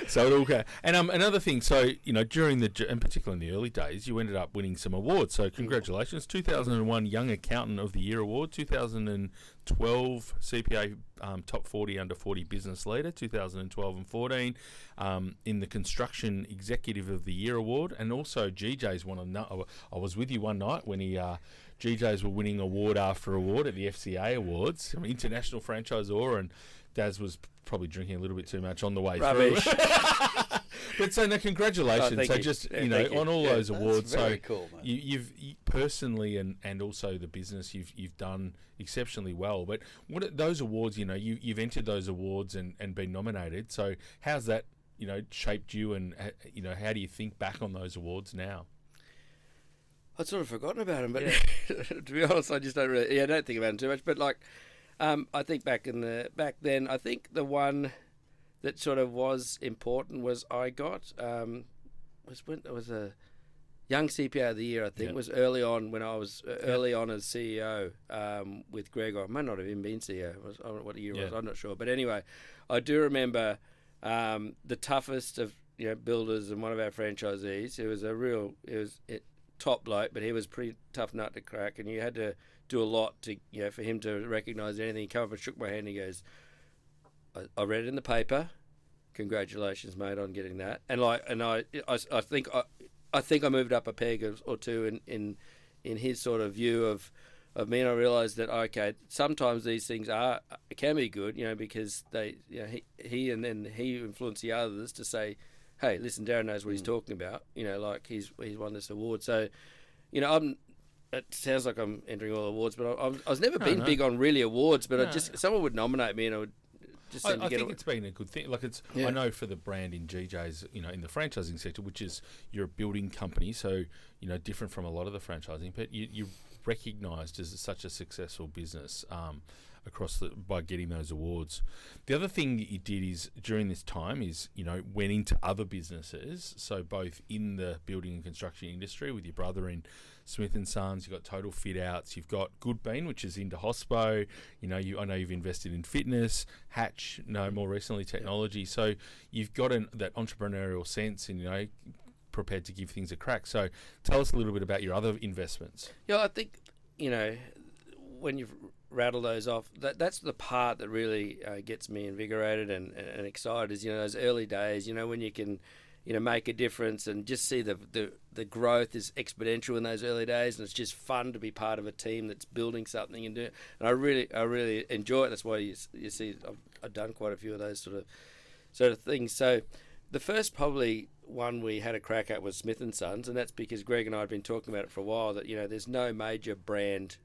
So it all came. And another thing, so, during and particularly in the early days, you ended up winning some awards. So congratulations. 2001 Young Accountant of the Year Award, 2012 CPA Top 40 Under 40 Business Leader, 2012 and 14, in the Construction Executive of the Year Award, and also GJ's won I was with you one night when GJ's were winning award after award at the FCA Awards, International Franchisor, and Daz was probably drinking a little bit too much on the way Rubbish. through. But so no, congratulations. Thank so you. just Thank you. on all those awards. That's very So cool, mate. you've personally and also the business you've done exceptionally well. But what those awards, you've entered those awards and been nominated. So how's that shaped you, and how do you think back on those awards now? I'd sort of forgotten about them, but to be honest, I just don't really. I don't think about them too much. But I think back then, I think the one that sort of was important was I got was a Young CPA of the Year. I think was early on when I was early on as CEO with Greg. I may not have even been CEO. I don't know what the year was. I'm not sure. But anyway, I do remember the toughest of builders and one of our franchisees. It was top bloke, but he was pretty tough nut to crack, and you had to do a lot to for him to recognise anything. He came up and shook my hand and he goes, I read it in the paper, congratulations mate on getting that. And I think I moved up a peg or two in his sort of view of me, and I realised that sometimes these things can be good, because they he influenced the others to say, hey, listen, Darren knows what he's talking about. He's won this award. So, it sounds like I'm entering all awards, but I was never been big on really awards. But someone would nominate me, and I would just. I think it's been a good thing. Like I know for the brand in GJ's, in the franchising sector, which is you're a building company, so different from a lot of the franchising, but you're recognised as such a successful business. by getting those awards. The other thing that you did is during this time is, went into other businesses. So both in the building and construction industry with your brother in Smith and Sons, you've got Total Fit Outs, you've got Goodbean, which is into hospo. I know you've invested in fitness, Hatch, more recently technology. So you've got that entrepreneurial sense and, prepared to give things a crack. So tell us a little bit about your other investments. Yeah, I think, when you rattle those off, that's the part that really gets me invigorated and excited is, those early days, when you can, make a difference and just see the growth is exponential in those early days, and it's just fun to be part of a team that's building something and do it. And I really enjoy it. That's why you see I've done quite a few of those sort of things. So the first probably one we had a crack at was Smith & Sons, and that's because Greg and I had been talking about it for a while, that, there's no major brand.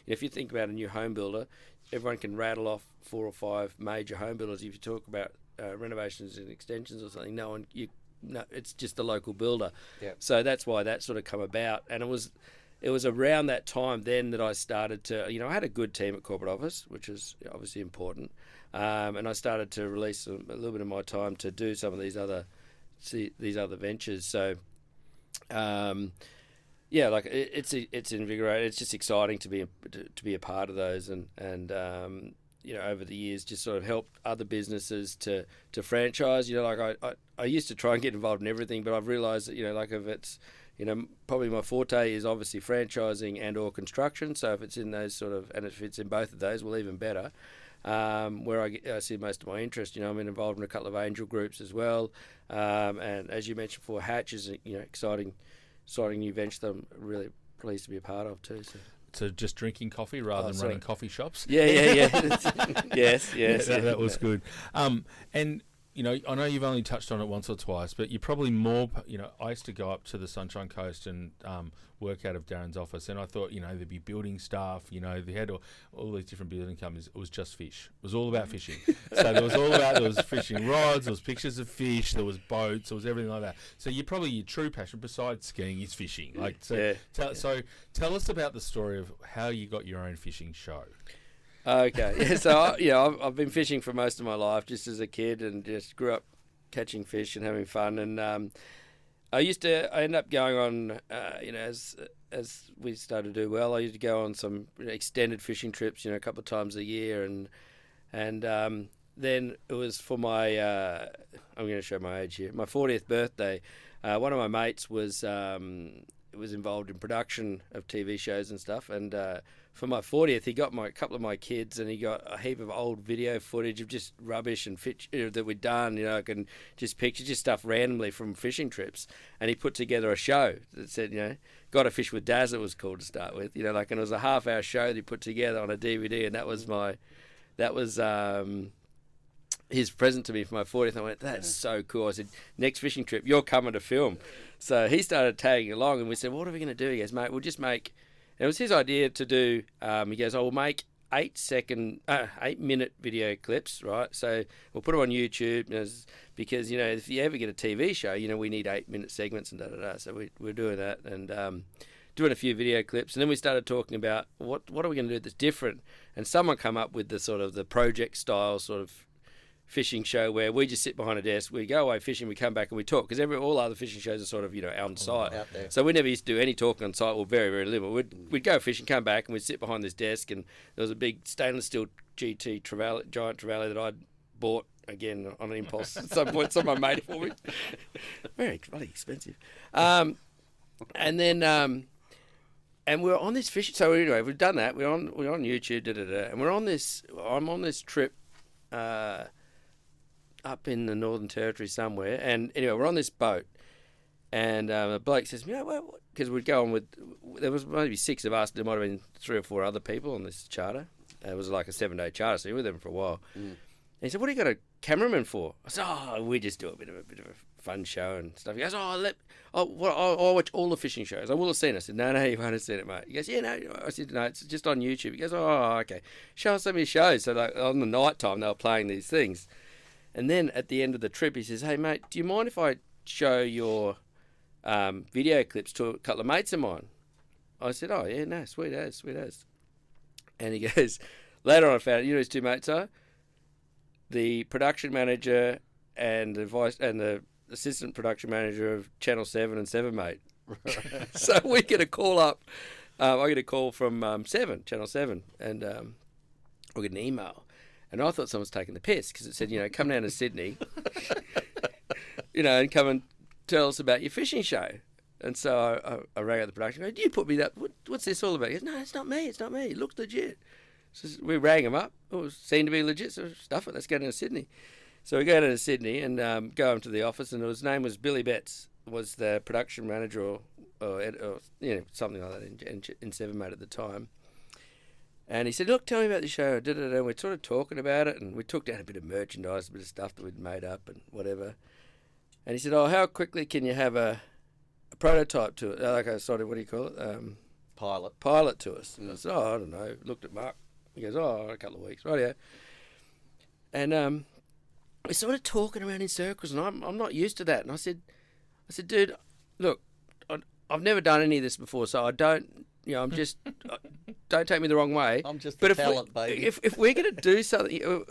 If you think about a new home builder, everyone can rattle off 4 or 5 major home builders. If you talk about renovations and extensions or something, it's just the local builder. Yep. So that's why that sort of come about. And it was around that time then that I started to, I had a good team at corporate office, which is obviously important. And I started to release a little bit of my time to do some of these other ventures. So, it's invigorating. It's just exciting to be a part of those, and over the years, just sort of help other businesses to franchise. I used to try and get involved in everything, but I've realised that if it's probably my forte is obviously franchising and or construction. So if it's in those and if it's in both of those, well, even better. Where I see most of my interest. I'm involved in a couple of angel groups as well, and as you mentioned before, Hatch is exciting new venture that I'm really pleased to be a part of too. So just drinking coffee rather than running coffee shops. Yeah. yes. That was good. And I know you've only touched on it once or twice, but you're probably more. I used to go up to the Sunshine Coast and work out of Darren's office, and I thought, there'd be building staff. They had all these different building companies. It was just fish. It was all about fishing. So there was fishing rods, there was pictures of fish, there was boats, there was everything like that. So your true passion besides skiing is fishing. Tell us about the story of how you got your own fishing show. Okay, so I've been fishing for most of my life, just as a kid, and just grew up catching fish and having fun. And I ended up going on, as we started to do well, I used to go on some extended fishing trips, a couple of times a year, and then it was for my, I'm going to show my age here, my 40th birthday. One of my mates was involved in production of TV shows and stuff, and for my 40th, he got a couple of my kids, and he got a heap of old video footage of just rubbish and fish that we'd done, and just pictures, just stuff randomly from fishing trips. And he put together a show that said, Got a Fish with Daz, it was called to start with, and it was a half-hour show that he put together on a DVD, and that was his present to me for my 40th. I went, that's so cool. I said, next fishing trip, you're coming to film. So he started tagging along, and we said, what are we going to do? He goes, mate, we'll just make... And it was his idea to do... he goes, I will make 8-minute video clips, right? So we'll put them on YouTube, because, if you ever get a TV show, we need 8-minute segments and da-da-da. So we're doing that and doing a few video clips. And then we started talking about what are we going to do that's different? And someone come up with the sort of the project style sort of fishing show where we just sit behind a desk, we go away fishing, we come back and we talk, because all other fishing shows are sort of on site, out there. So we never used to do any talking on site, or very, very little. We'd go fishing, come back, and we'd sit behind this desk, and there was a big stainless steel GT giant trevally that I'd bought again on an impulse at some point. Someone made it for me. Very bloody expensive. And then and we're on this fishing. So anyway, we've done that. We're on YouTube, and I'm on this trip up in the Northern Territory somewhere. And anyway, we're on this boat, and a bloke says, because we'd go on with, there was maybe 6 of us, there might have been 3 or 4 other people on this charter. It was like a 7-day charter, so we were with them for a while. And he said, what do you got a cameraman for? I said, we just do a bit of a fun show and stuff. He goes, I'll watch all the fishing shows. I will have seen it. I said, no, you won't have seen it, mate. He goes, yeah, no. I said, no, it's just on YouTube. He goes, okay. Show us some of your shows. So on the night time, they were playing these things. And then at the end of the trip, he says, hey, mate, do you mind if I show your video clips to a couple of mates of mine? I said, oh, yeah, no, sweet as. And he goes, Later on, I found out, you know who his two mates are? The production manager and the assistant production manager of Channel 7 and 7 Mate. So we get a call up. I get a call from Channel 7, and we get an email. And I thought someone was taking the piss because it said, come down to Sydney, and come and tell us about your fishing show. And so I rang out the production. I go, you put me that. What's this all about? He goes, no, it's not me. It looks legit. So we rang him up. It seemed to be legit. So stuff it. Let's go down to Sydney. So we go down to Sydney and go into the office. And his name was Billy Betts, was the production manager or something like that in 7 Mate at the time. And he said, look, tell me about the show. And we're sort of talking about it. And we took down a bit of merchandise, a bit of stuff that we'd made up and whatever. And he said, how quickly can you have a prototype to it? Like what do you call it? Pilot to us. And I said, I don't know. Looked at Mark. He goes, a couple of weeks. Right, yeah. And we're sort of talking around in circles, and I'm not used to that. And I said, dude, look, I've never done any of this before, so I don't, I'm just, don't take me the wrong way. I'm just a talent, baby. If we're going to do something,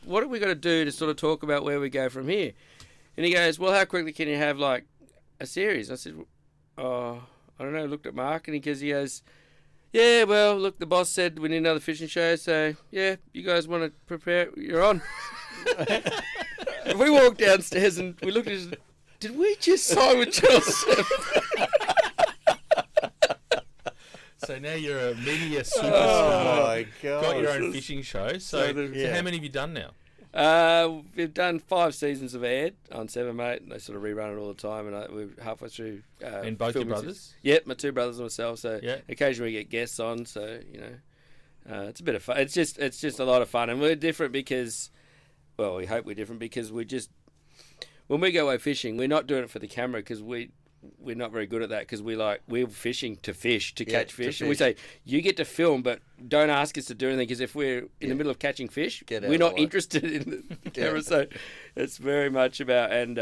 what are we going to do to sort of talk about where we go from here? And he goes, well, how quickly can you have, like, a series? I said, I don't know. Looked at Mark, and he goes, yeah, well, look, the boss said we need another fishing show, so, yeah, you guys want to prepare, you're on. We walked downstairs, and we looked at his, did we just sign with Channel 7? So now you're a media superstar. Oh, my God. Got your own fishing show. So how many have you done now? We've done 5 seasons of Aired on 7 Mate, and they sort of rerun it all the time, and we're halfway through. And both your brothers? Yep, my 2 brothers and myself. So occasionally we get guests on. So it's a bit of fun. It's just a lot of fun, and we're different because, well, we hope we're different because when we go away fishing, we're not doing it for the camera because we're not very good at that because we're fishing to catch fish. And we say, you get to film, but don't ask us to do anything because if we're in the middle of catching fish, we're not interested in the camera. So it's very much about, and,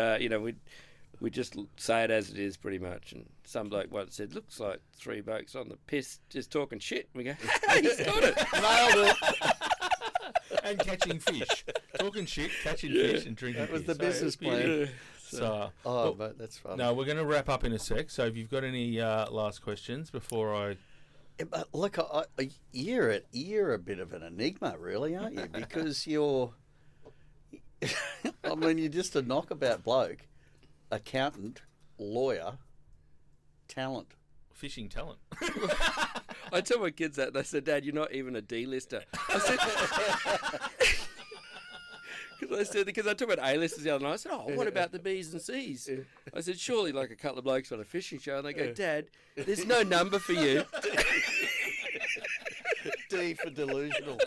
we just say it as it is pretty much. And some bloke once said, looks like 3 blokes on the piss just talking shit. And we go, hey, he's got it. Nailed it. And catching fish. Talking shit, catching fish and drinking That was beer. the business plan. But that's funny. No, we're going to wrap up in a sec. So if you've got any last questions before I... But look, you're a bit of an enigma, really, aren't you? Because you're... you're just a knockabout bloke, accountant, lawyer, talent. Fishing talent. I tell my kids that. They said, Dad, you're not even a D-lister. I said... Because I talked about A-listers the other night. I said, what about the B's and C's? I said, surely like a couple of blokes on a fishing show. And they go, Dad, there's no number for you. D for delusional.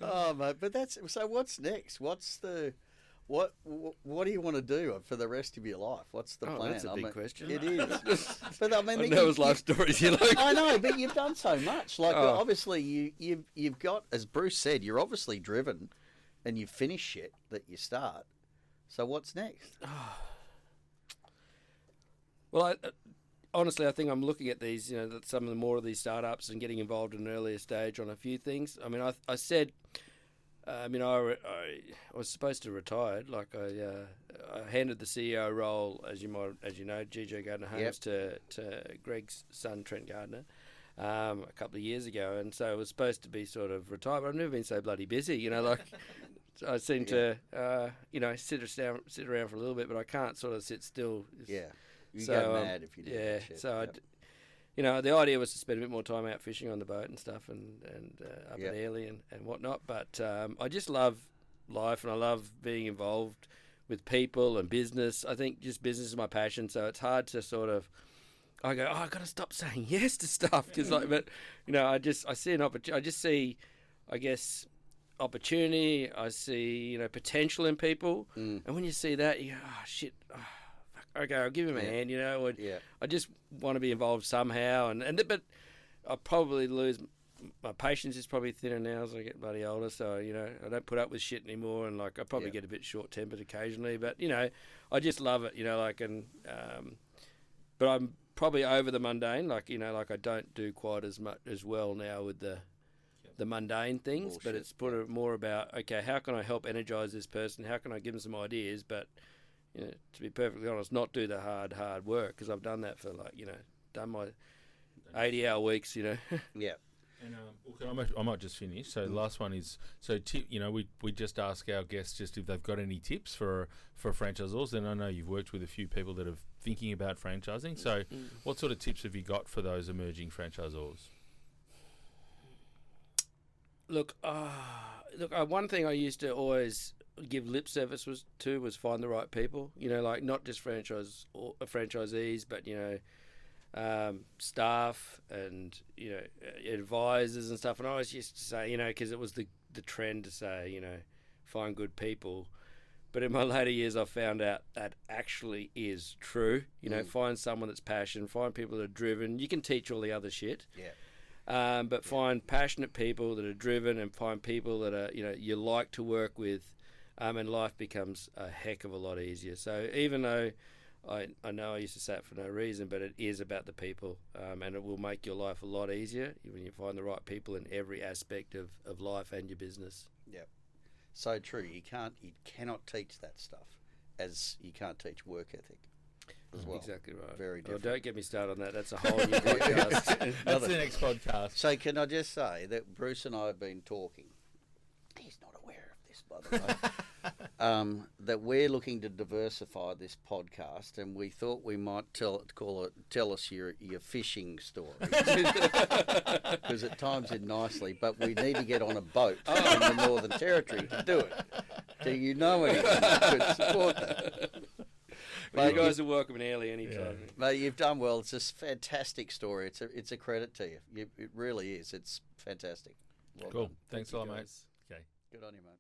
Mate, but so what's next? What do you want to do for the rest of your life? What's the plan? That's a big question. It is. But I mean, those life stories you like. I know, but you've done so much. Obviously, you've got, as Bruce said, you're obviously driven, and you finish shit that you start. So what's next? Well, honestly, I think I'm looking at these, some of the more of these startups and getting involved in an earlier stage on a few things. I mean, I said. I was supposed to retire. Like I handed the CEO role, as you know, GJ Gardner Homes to Greg's son Trent Gardner a couple of years ago, and so it was supposed to be sort of retired. But I've never been so bloody busy. I seem to sit around for a little bit, but I can't sort of sit still. You go mad if you do that shit. So the idea was to spend a bit more time out fishing on the boat and stuff and up in Airlie and whatnot. But I just love life and I love being involved with people and business. I think just business is my passion, so it's hard to sort of... I go, I've got to stop saying yes to stuff. I see an opportunity. I just see, I guess, opportunity. I see, potential in people. And when you see that, you go, shit... okay, I'll give him a hand, I just want to be involved somehow, but I probably lose. My patience is probably thinner now as I get bloody older, so I don't put up with shit anymore, and I probably get a bit short tempered occasionally, but I just love it, but I'm probably over the mundane, I don't do quite as much as well now with the the mundane things, Bullshit. but it's more about, okay, how can I help energise this person? How can I give them some ideas? But, to be perfectly honest, not do the hard work, because I've done that for done my 80-hour weeks, Yeah. And I might just finish. So the last one is we just ask our guests just if they've got any tips for franchisors. And I know you've worked with a few people that are thinking about franchising. So what sort of tips have you got for those emerging franchisors? Look, one thing I used to always give lip service was find the right people. Like not just franchisees, but staff and advisors and stuff. And I always used to say, because it was the trend to say, find good people. But in my later years, I found out that actually is true. Find someone that's passionate, find people that are driven. You can teach all the other shit. Yeah. But find passionate people that are driven, and find people that are you like to work with, and life becomes a heck of a lot easier. So even though I know I used to say it for no reason, but it is about the people, and it will make your life a lot easier when you find the right people in every aspect of life and your business. Yep. So true. You cannot teach that stuff, as you can't teach work ethic as well. Exactly right. Very different. Well, don't get me started on that. That's a whole new podcast. That's the next podcast. So can I just say that Bruce and I have been talking. He's not aware of this, by the way. That we're looking to diversify this podcast, and we thought we might tell us your fishing story, because it times in nicely. But we need to get on a boat in the Northern Territory to do it. Do you know anyone who could support that? Well, you guys are welcome in Airlie anytime. Yeah. Mate, you've done well. It's a fantastic story. It's a credit to you. It really is. It's fantastic. Well Cool. done. Thanks a lot, mate. Okay. Good on you, mate.